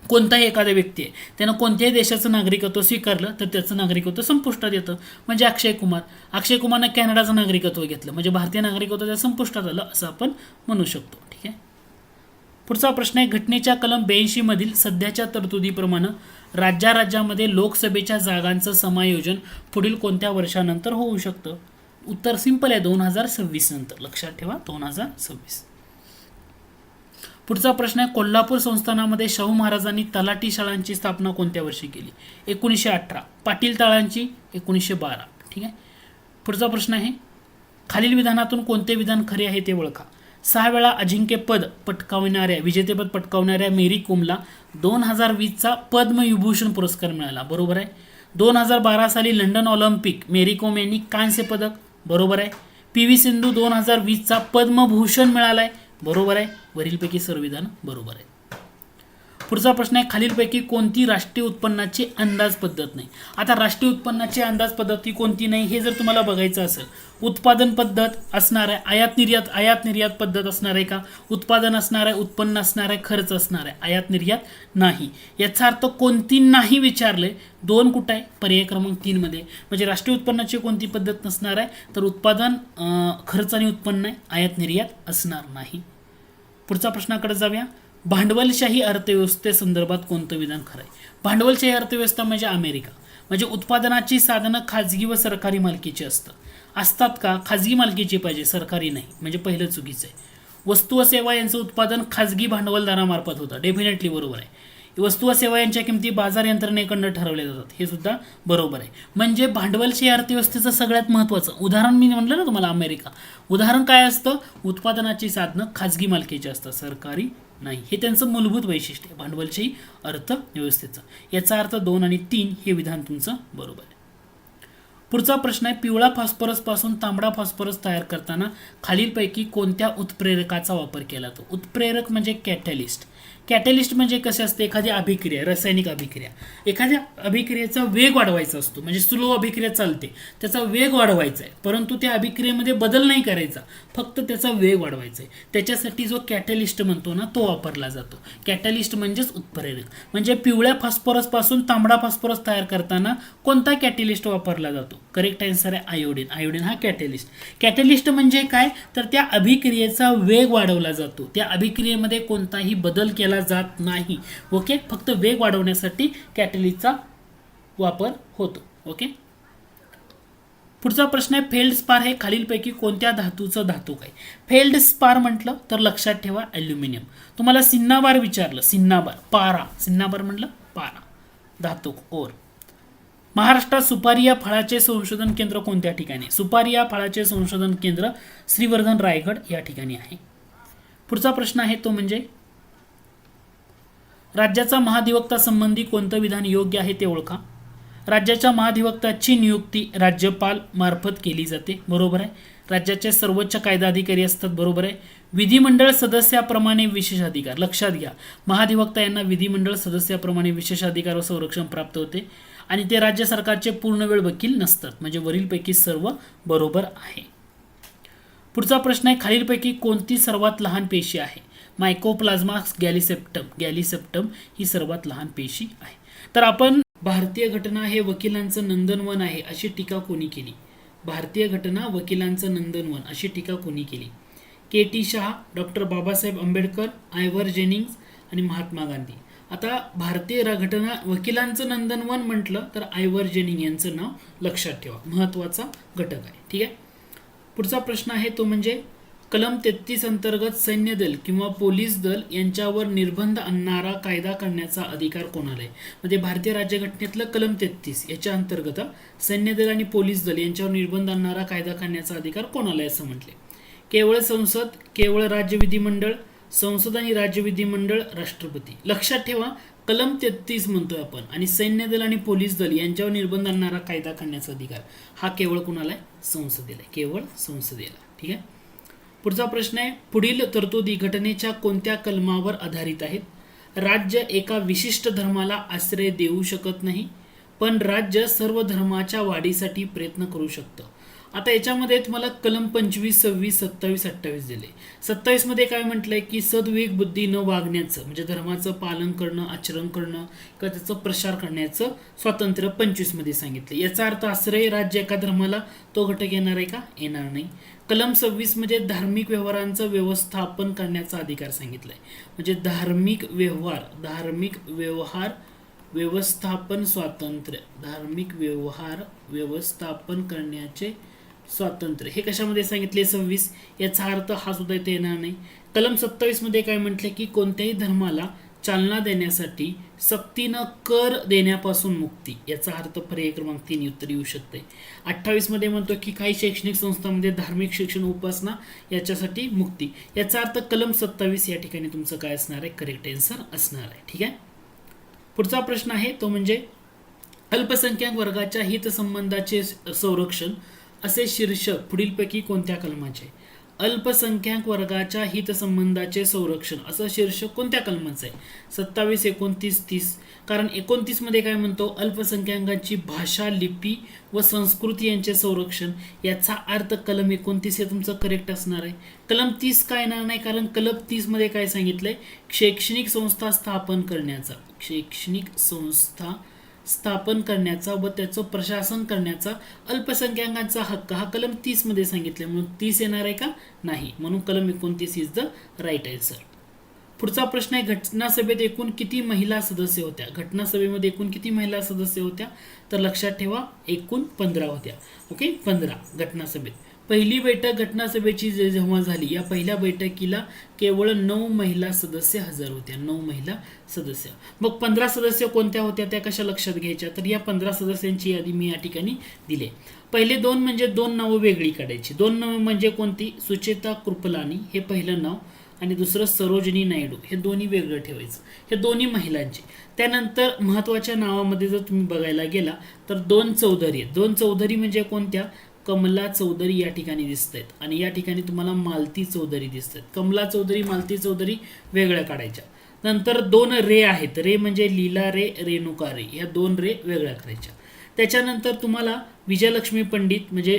कोणताही एखादा व्यक्ती आहे त्यानं कोणत्याही देशाचं नागरिकत्व स्वीकारलं तर त्याचं नागरिकत्व संपुष्टात येतं. म्हणजे अक्षय कुमारनं कॅनडाचं नागरिकत्व घेतलं म्हणजे भारतीय नागरिकत्व त्या संपुष्टात आलं असं आपण म्हणू शकतो. ठीक आहे, पुढचा प्रश्न आहे, घटनेच्या कलम 82 मधील सध्याच्या तरतुदीप्रमाणे राज्यामध्ये लोकसभेच्या जागांचं समायोजन पुढील कोणत्या वर्षानंतर होऊ शकतं? उत्तर सिंपल आहे, 2026 नंतर. लक्षात ठेवा 2026. पुढचा प्रश्न आहे, कोल्हापूर संस्थानामध्ये शाहू महाराजांनी तलाठी शाळांची स्थापना कोणत्या वर्षी केली? 1918. पाटील तळांची 1912. ठीक आहे. पुढचा प्रश्न आहे, खालील विधानातून कोणते विधान खरे आहे ते ओळखा. 6 वेळा अजिंक्यपद पटकावणाऱ्या विजेतेपद पटकावणाऱ्या मेरी कोमला 2020चा पद्मविभूषण पुरस्कार मिळाला. बरोबर आहे. 2012 साली लंडन ऑलिम्पिक मेरी कोम यांनी कांस्य पदक. बरोबर आहे. PV सिंधू 2020चा पद्मभूषण मिळालाय. बरोबर आहे. वरीलपैकी सर्व विधान बरोबर आहे. पुढचा प्रश्न आहे, खालीलपैकी कोणती राष्ट्रीय उत्पन्नाची अंदाज पद्धत नाही? आता राष्ट्रीय उत्पन्नाची अंदाज पद्धती कोणती नाही हे जर तुम्हाला बघायचं असेल, उत्पादन पद्धत असणार आहे, आयात निर्यात पद्धत असणार आहे का? उत्पादन असणार आहे, उत्पन्न असणार आहे, खर्च असणार आहे. आयात निर्यात नाही. याचा अर्थ कोणती नाही विचारले. 2 कुठं आहे? पर्याय क्रमांक 3 मध्ये. म्हणजे राष्ट्रीय उत्पन्नाची कोणती पद्धत नसणार आहे? तर उत्पादन, खर्च आणि उत्पन्न आहे. आयात निर्यात असणार नाही. पुढचा प्रश्नाकडे जाऊया. भांडवलशाही अर्थव्यवस्थेसंदर्भात कोणतं विधान खरं आहे? भांडवलशाही अर्थव्यवस्था म्हणजे अमेरिका. म्हणजे उत्पादनाची साधनं खाजगी व सरकारी मालकीची असतात का? खाजगी मालकीची पाहिजे, सरकारी नाही. म्हणजे पहिलं चुकीचं आहे. वस्तू व सेवा यांचं उत्पादन खाजगी भांडवलदारामार्फत होतं. डेफिनेटली बरोबर आहे. वस्तू व सेवा यांच्या किमती बाजार यंत्रणेकडून ठरवल्या जातात. हे सुद्धा बरोबर आहे. म्हणजे भांडवलशाही अर्थव्यवस्थेचं सगळ्यात महत्त्वाचं उदाहरण मी म्हटलं ना तुम्हाला, अमेरिका. उदाहरण काय असतं? उत्पादनाची साधनं खाजगी मालकीची असतात, सरकारी नाही. हे त्यांचं मूलभूत वैशिष्ट्य आहे भांडवलशाही अर्थव्यवस्थेचं. याचा अर्थ 2 आणि 3 हे विधान तुमचं बरोबर आहे. पुढचा प्रश्न आहे, पिवळा फॉस्फरस पासून तांबडा फॉस्फरस तयार करताना खालीलपैकी कोणत्या उत्प्रेरकाचा वापर केला जातो? उत्प्रेरक म्हणजे कॅटॅलिस्ट. कॅटॅलिस्ट म्हणजे कसे असते? एखादी अभिक्रिया, रासायनिक अभिक्रिया, एखाद्या अभिक्रियेचा वेग वाढवायचा असतो. म्हणजे स्लो अभिक्रिया चालते, त्याचा वेग वाढवायचा आहे, परंतु त्या अभिक्रियेमध्ये बदल नाही करायचा, फक्त त्याचा वेग वाढवायचा आहे. त्याच्यासाठी जो कॅटॅलिस्ट म्हणतो ना, तो वापरला जातो. कॅटॅलिस्ट म्हणजेच उत्प्रेरक. म्हणजे पिवळ्या फॉस्फरस पासून तांबडा फॉस्फरस तयार करताना कोणता कॅटॅलिस्ट वापरला जातो? करेक्ट आन्सर आहे आयोडीन. आयोडीन हा कॅटॅलिस्ट. कॅटॅलिस्ट म्हणजे काय? तर त्या अभिक्रियेचा वेग वाढवला जातो. त्या अभिक्रियेमध्ये कोणताही बदल केला जात नाही. ओके. फक्त वेग वाढवण्यासाठी कॅटॅलिस्टचा वापर होतो. ओके. पुढचा प्रश्न आहे, फेल्डस्पार हे खालीलपैकी कोणत्या धातूचं धातू आहे? फेल्डस्पार म्हटलं तर लक्षात ठेवा ॲल्युमिनियम. तुम्हाला सिन्नाबार विचारलं, सिन्नाबार, पारा, सिन्नाबार म्हटलं पारा, धातू ओर. महाराष्ट्रात सुपारी या फळाचे संशोधन केंद्र कोणत्या ठिकाणी? सुपारी या फळाचे संशोधन केंद्र श्रीवर्धन रायगड या ठिकाणी आहे. पुढचा प्रश्न आहे तो म्हणजे, राज्याचा महाधिवक्ता संबंधी कोणतं विधान योग्य आहे ते ओळखा. राज्याच्या महाधिवक्ताची नियुक्ती राज्यपाल मार्फत केली जाते. बरोबर आहे. राज्याचे सर्वोच्च कायदा अधिकारी असतात. बरोबर आहे. विधिमंडळ सदस्याप्रमाणे विशेष अधिकार. लक्षात घ्या, महाधिवक्ता यांना विधिमंडळ सदस्याप्रमाणे विशेष अधिकार व संरक्षण प्राप्त होते आणि ते राज्य सरकारचे पूर्ण वेळ वकील नसतात. म्हणजे वरीलपैकी सर्व बरोबर आहे. पुढचा प्रश्न आहे, खालीलपैकी कोणती सर्वात लहान पेशी आहे? मायकोप्लाझ्मा गॅलिसेप्टम. गॅलिसेप्टम ही सर्वात लहान पेशी आहे. तर आपण भारतीय घटना हे वकिलांचं नंदनवन आहे अशी टीका कोणी केली? भारतीय घटना वकिलांचं नंदनवन अशी टीका कोणी केली? KT Shah, doctor Babasaheb Ambedkar, Ivor Jennings आणि महात्मा गांधी. आता भारतीय घटना वकिलांचं नंदनवन म्हटलं तर आयव्हर जेनिंग यांचं नाव लक्षात ठेवा, महत्त्वाचा घटक आहे. ठीक आहे. पुढचा प्रश्न आहे तो म्हणजे, कलम 33 अंतर्गत सैन्य दल किंवा पोलीस दल यांच्यावर निर्बंध आणणारा कायदा करण्याचा अधिकार कोणाला आहे? म्हणजे भारतीय राज्यघटनेतलं कलम 33 याच्या अंतर्गत सैन्य दल आणि पोलीस दल यांच्यावर निर्बंध आणणारा कायदा करण्याचा अधिकार कोणाला आहे असं म्हटले? केवळ संसद, केवळ राज्य विधिमंडळ, संसद आणि राज्य विधिमंडळ, राष्ट्रपती. लक्षात ठेवा, कलम 33 म्हणतोय आपण आणि सैन्य दल आणि पोलीस दल यांच्यावर निर्बंध आणणारा कायदा करण्याचा अधिकार हा केवळ कुणाला आहे? संसदेला आहे. केवळ संसदेला. ठीक आहे. पुढचा प्रश्न आहे, पुढील तरतुदी घटनेच्या कोणत्या कलमावर आधारित आहेत? राज्य एका विशिष्ट धर्माला आश्रय देऊ शकत नाही, पण राज्य सर्व धर्माच्या वाढीसाठी प्रयत्न करू शकतं. आता याच्यामध्ये तुम्हाला कलम 25, 26, 27, 28 दिले. 27 मध्ये काय म्हटलंय की सद्विवेक बुद्धी न वागण्याचं म्हणजे धर्माचं पालन करणं, आचरण करणं किंवा त्याचं प्रसार करण्याचं स्वातंत्र्य 25 मध्ये सांगितलं. याचा अर्थ आश्रय राज्य एका धर्माला तो घटक येणार आहे का? येणार नाही. कलम 26 म्हणजे धार्मिक व्यवहारांचं व्यवस्थापन करण्याचा अधिकार सांगितलाय. म्हणजे धार्मिक व्यवहार व्यवस्थापन स्वातंत्र्य, धार्मिक व्यवहार व्यवस्थापन करण्याचे स्वातंत्र्य हे कशामध्ये सांगितले 26. याचा अर्थ हा सुद्धा इथे येणार नाही. कलम 27 मध्ये काय म्हटले की कोणत्याही धर्माला चालना देण्यासाठी सक्तीनं कर देण्यापासून मुक्ती, याचा अर्थ पर्याय क्रमांक 3 उत्तर येऊ शकते. 28 मध्ये म्हणतो की काही शैक्षणिक संस्थांमध्ये धार्मिक शिक्षण उपासना याच्यासाठी मुक्ती, याचा अर्थ कलम 27 या ठिकाणी तुमचं काय असणार आहे, करेक्ट आन्सर असणार आहे. ठीक आहे. पुढचा प्रश्न आहे तो म्हणजे अल्पसंख्याक वर्गाच्या हितसंबंधाचे संरक्षण असे शीर्षक पुढीलपैकी कोणत्या कलमाचे. अल्पसंख्याक वर्गाच्या हितसंबंधाचे संरक्षण असं शीर्षक कोणत्या कलमाचं आहे. 27, 29, 30. कारण 29 मध्ये काय म्हणतो, अल्पसंख्याकांची भाषा, लिपी व संस्कृती यांचे संरक्षण, याचा अर्थ कलम 29 हे तुमचं करेक्ट असणार आहे. कलम 30 काय येणार नाही, कारण कलम 30 मध्ये काय सांगितलंय, शैक्षणिक संस्था स्थापन करण्याचा, शैक्षणिक संस्था स्थापन करण्याचा व त्याचं प्रशासन करण्याचा अल्पसंख्याकांचा हक्क हा कलम 30 मध्ये सांगितले, म्हणून 30 येणार आहे का, नाही, म्हणून कलम 29 इज द राईट आन्सर. पुढचा प्रश्न आहे, घटनासभेत एकूण किती महिला सदस्य होत्या. घटनासभेमध्ये एकूण किती महिला सदस्य होत्या, तर लक्षात ठेवा एकूण 15 होत्या. ओके, 15 घटनासभेत. पहिली बैठक घटनासभेची जेव्हा झाली, या पहिल्या बैठकीला केवळ 9 महिला सदस्य हजर होत्या, 9 महिला सदस्य. मग 15 सदस्य कोणत्या होत्या त्या कशा लक्षात घ्यायच्या, तर या 15 सदस्यांची यादी मी या ठिकाणी दिली. पहिले 2 म्हणजे 2 नावं वेगळी काढायची. 2 नावं म्हणजे कोणती, सुचेता कृपलानी हे पहिलं नाव आणि दुसरं सरोजिनी नायडू, हे दोन्ही वेगळं ठेवायचं, हे दोन्ही महिलांचे. त्यानंतर महत्त्वाच्या नावामध्ये जर तुम्ही बघायला गेला तर 2 चौधरी आहेत. 2 चौधरी म्हणजे कोणत्या, कमला चौधरी या ठिकाणी दिसत आहेत आणि या ठिकाणी तुम्हाला मालती चौधरी दिसत आहेत. कमला चौधरी, मालती चौधरी वेगळ्या काढायच्या. नंतर 2 रे आहेत, रे म्हणजे लीला रे, रेणुका रे, ह्या 2 रे वेगळ्या करायच्या. त्याच्यानंतर तुम्हाला विजयलक्ष्मी पंडित म्हणजे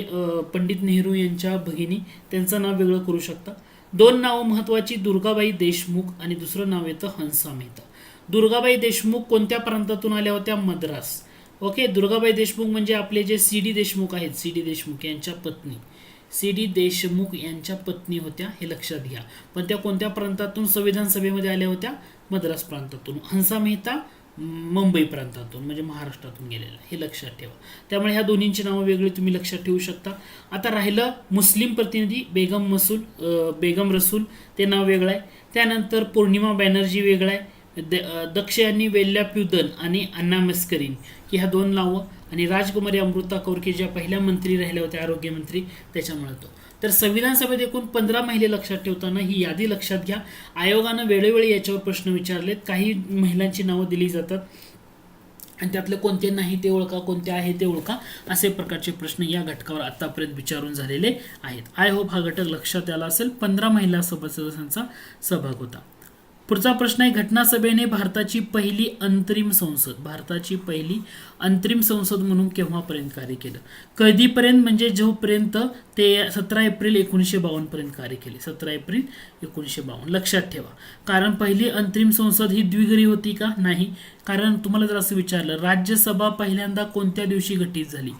पंडित नेहरू यांच्या भगिनी, त्यांचं नाव वेगळं करू शकता. 2 नावं महत्त्वाची, दुर्गाबाई देशमुख आणि दुसरं नाव येतं हंसा मेहता. दुर्गाबाई देशमुख कोणत्या प्रांतातून आल्या होत्या, मद्रास. ओके, दुर्गाबाई देशमुख म्हणजे आपले जे सी डी देशमुख आहेत, सी डी देशमुख यांच्या पत्नी, सी डी देशमुख यांच्या पत्नी होत्या, हे लक्षात घ्या. पण त्या कोणत्या प्रांतातून संविधान सभेमध्ये आल्या होत्या, मद्रास प्रांतातून. हंसा मेहता मुंबई प्रांतातून म्हणजे महाराष्ट्रातून गेलेला, हे लक्षात ठेवा. त्यामुळे ह्या दोन्हींची नावं वेगळी तुम्ही लक्षात ठेवू शकता. आता राहिलं मुस्लिम प्रतिनिधी, बेगम रसूल ते नाव वेगळं आहे. त्यानंतर पौर्णिमा बॅनर्जी वेगळं आहे. दक्ष यांनी वेल्ल्या प्युदन आणि अन्ना मस्करीन की ह्या 2 नावं, आणि राजकुमारी अमृता कौर की ज्या पहिल्या मंत्री राहिल्या होत्या, आरोग्यमंत्री, त्याच्यामुळे तो. तर संविधान सभेत एकूण 15 महिला लक्षात ठेवताना ही यादी लक्षात घ्या. आयोगानं वेळोवेळी याच्यावर प्रश्न विचारलेत. काही महिलांची नावं दिली जातात आणि त्यातले कोणते नाही ते ओळखा, कोणते आहे ते ओळखा, असे प्रकारचे प्रश्न या घटकावर आतापर्यंत विचारून झालेले आहेत. आय होप हा घटक लक्षात आला असेल. 15 महिला सदस्यांचा सहभाग होता. पुढचा प्रश्न आहे, घटनासभेने भारताची पहिली अंतरिम संसद म्हणून केव्हापर्यंत कार्य केलं. कधीपर्यंत म्हणजे जोपर्यंत ते 17 एप्रिल 1952 पर्यंत कार्य केले. 17 एप्रिल 1952 लक्षात ठेवा. कारण पहिली अंतरिम संसद ही द्विगरी होती का, नाही. कारण तुम्हाला जर असं विचारलं, राज्यसभा पहिल्यांदा कोणत्या दिवशी गठीत झाली.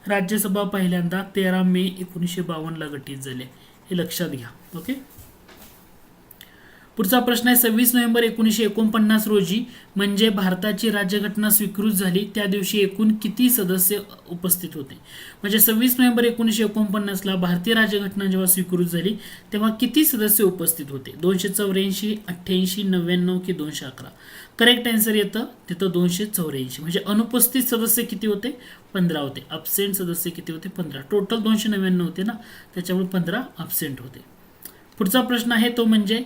राज्यसभा पहिल्यांदा 13 मे 1952 ला गठीत झाले, हे लक्षात घ्या. ओके. पुढचा प्रश्न आहे, 26 नोव्हेंबर 1949 रोजी म्हणजे भारताची राज्यघटना स्वीकृत झाली, त्या दिवशी एकूण किती सदस्य उपस्थित होते. म्हणजे 26 नोव्हेंबर 1949 ला भारतीय राज्यघटना जेव्हा स्वीकृत झाली तेव्हा किती सदस्य उपस्थित होते. 284, 88, 99 की 211. करेक्ट आन्सर येतं तिथं 284. म्हणजे अनुपस्थित सदस्य किती होते, 15 होते. अब्सेंट सदस्य किती होते, 15. टोटल 299 होते ना, त्याच्यामुळे 15 अब्सेंट होते. पुढचा प्रश्न आहे तो म्हणजे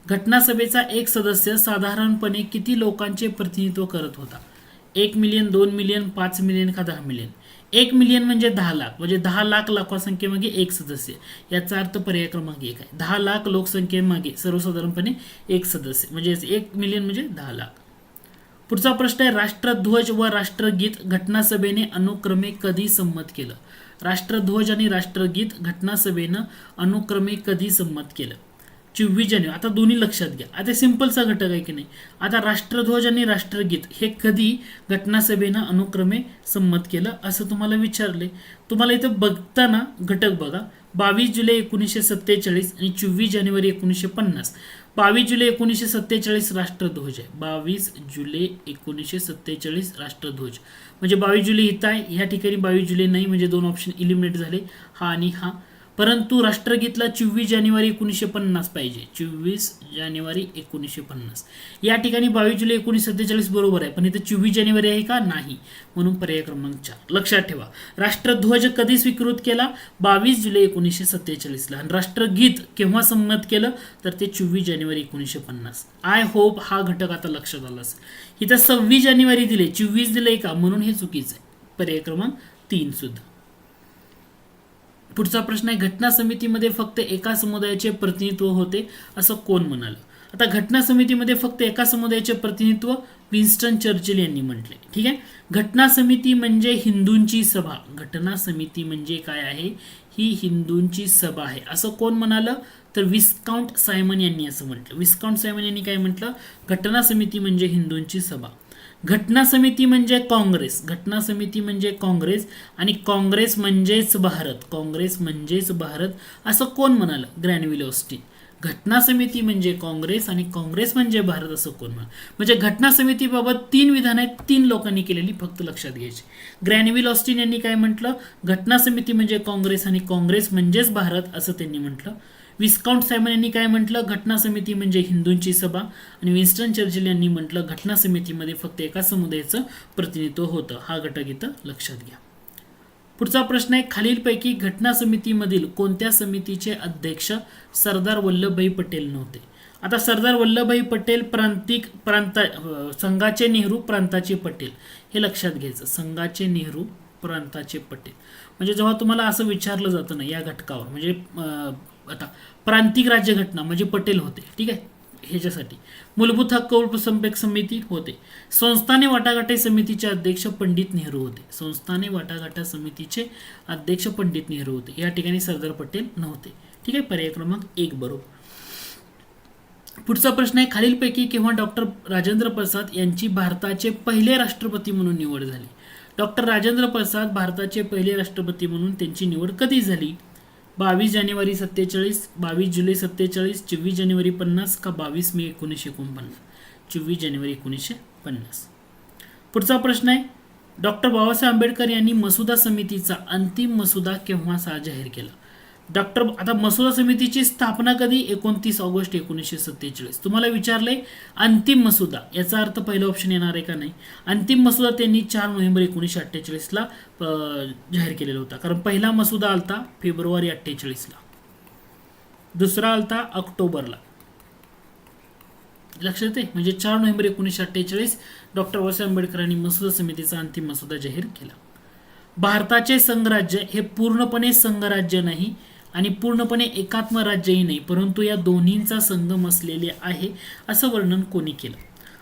घटनासभेचा एक सदस्य साधारणपणे किती लोकांचे प्रतिनिधित्व करत होता. 1 मिलियन, 2 मिलियन, 5 मिलियन का 10 मिलियन. 1 मिलियन म्हणजे 10 लाख, म्हणजे 10 लाख लोकसंख्येमागे एक सदस्य, याचा अर्थ पर्याय क्रमांक 1 आहे. 10 लाख लोकसंख्येमागे सर्वसाधारणपणे एक सदस्य, म्हणजे 1 मिलियन म्हणजे 10 लाख. पुढचा प्रश्न आहे, राष्ट्रध्वज व राष्ट्रगीत घटनासभेने अनुक्रमे कधी संमत केलं. राष्ट्रध्वज आणि राष्ट्रगीत घटनासभेनं अनुक्रमे कधी संमत केलं. 24 जानेवारी. आता दोन्ही लक्षात घ्या. आता सिंपलचा घटक आहे की नाही. आता राष्ट्रध्वज आणि राष्ट्रगीत हे कधी घटनासभेनं अनुक्रमे संमत केलं असं तुम्हाला विचारले. तुम्हाला इथं बघताना घटक बघा, 22 जुलै 1947 आणि 24 जानेवारी 1950. 22 जुलै 1947 राष्ट्रध्वज आहे. 22 जुलै 1947 राष्ट्रध्वज म्हणजे 22 जुलै इथं आहे, ह्या ठिकाणी 22 जुलै नाही, म्हणजे दोन ऑप्शन इलिमिनेट झाले, हा आणि हा. परंतु राष्ट्रगीतला 24 जानेवारी 1950 पाहिजे. 24 जानेवारी 1950. या ठिकाणी 22 जुलै 1947 बरोबर आहे, पण इथं 24 जानेवारी आहे का? नाही. म्हणून पर्याय क्रमांक 4. लक्षात ठेवा, राष्ट्रध्वज कधी स्वीकृत केला? 22 जुलै 1947 ला. आणि राष्ट्रगीत केव्हा संमत केलं? तर ते 24 जानेवारी 1950. आय होप हा घटक आता लक्षात आला असेल. इथं 26 जानेवारी दिले, 24 दिले का? म्हणून हे चुकीचं आहे. पर्याय क्रमांक 3 सुद्धा. पुढचा प्रश्न आहे, घटना समितीमध्ये फक्त एका समुदायाचे प्रतिनिधित्व होते असं कोण म्हणाल? आता घटना समितीमध्ये फक्त एका समुदायाचे प्रतिनिधित्व विन्स्टन चर्चिल यांनी म्हटले. ठीक आहे. घटना समिती म्हणजे हिंदूंची सभा. घटना समिती म्हणजे काय आहे? ही हिंदूंची सभा आहे असं कोण म्हणालं? तर विस्काउंट सायमन यांनी असं म्हटलं. विस्काउंट सायमन यांनी काय म्हटलं? घटना समिती म्हणजे हिंदूंची सभा. घटना समिती म्हणजे काँग्रेस. घटना समिती म्हणजे काँग्रेस आणि काँग्रेस म्हणजेच भारत. काँग्रेस म्हणजेच भारत असं कोण म्हणालं? Granville Austin. घटना समिती म्हणजे काँग्रेस आणि काँग्रेस म्हणजे भारत असं कोण म्हणाल? म्हणजे घटना समितीबाबत 3 विधान आहेत, 3 लोकांनी केलेली, फक्त लक्षात घ्यायची. ग्रॅनविल ऑस्टिन यांनी काय म्हटलं? घटना समिती म्हणजे काँग्रेस आणि काँग्रेस म्हणजेच भारत असं त्यांनी म्हटलं. विस्काउंट सायमन यांनी काय म्हटलं? घटना समिती म्हणजे हिंदूंची सभा. आणि विन्स्टन चर्चिल यांनी म्हटलं घटना समितीमध्ये फक्त एका समुदायाचं प्रतिनिधित्व होतं. हा घटक इथं लक्षात घ्या. पुढचा प्रश्न आहे, खालीलपैकी घटना समितीमधील कोणत्या समितीचे अध्यक्ष सरदार वल्लभभाई पटेल नव्हते? आता सरदार वल्लभभाई पटेल संघाचे नेहरू, प्रांताचे पटेल, हे लक्षात घ्यायचं. संघाचे नेहरू, प्रांताचे पटेल. म्हणजे जेव्हा तुम्हाला असं विचारलं जातं ना या घटकावर, म्हणजे आता प्रांतिक राज्यघटना म्हणजे पटेल होते. ठीक आहे. ह्याच्यासाठी मूलभूत हक्क उपसंपेक समिती होते. संस्थाने वाटाघाटी समितीचे अध्यक्ष पंडित नेहरू होते. संस्थाने वाटाघाटा समितीचे अध्यक्ष पंडित नेहरू होते. या ठिकाणी सरदार पटेल नव्हते. ठीक आहे. पर्याय क्रमांक 1 बरोबर. पुढचा प्रश्न आहे, खालीलपैकी केव्हा डॉक्टर राजेंद्र प्रसाद यांची भारताचे पहिले राष्ट्रपती म्हणून निवड झाली? डॉक्टर राजेंद्र प्रसाद भारताचे पहिले राष्ट्रपती म्हणून त्यांची निवड कधी झाली? 22 जानेवारी 47, 22 जुलै 47, 24 जानेवारी 50 का 22 मे 1949? 24 जानेवारी 1950. पुढचा प्रश्न आहे, डॉक्टर बाबासाहेब आंबेडकर यांनी मसुदा समितीचा अंतिम मसुदा केव्हा जाहीर केला? आता मसुदा समितीची स्थापना कधी? 29 ऑगस्ट 1947. तुम्हाला विचारलंय अंतिम मसुदा, याचा अर्थ पहिला ऑप्शन येणार आहे का? नाही. अंतिम मसुदा त्यांनी 4 नोव्हेंबर 1948 ला जाहीर केलेला होता. कारण पहिला मसुदा आलता फेब्रुवारी 48 ला, दुसरा आलता ऑक्टोबरला. लक्षात आहे. म्हणजे 4 नोव्हेंबर 1948 डॉक्टर बाबासाहेब आंबेडकरांनी मसुदा समितीचा अंतिम मसुदा जाहीर केला. भारताचे संघराज्य हे पूर्णपणे संघराज्य नाही आणि पूर्णपणे एकात्म राज्यही नाही, परंतु या दोन्हींचा संगम असलेले आहे असं वर्णन कोणी केलं?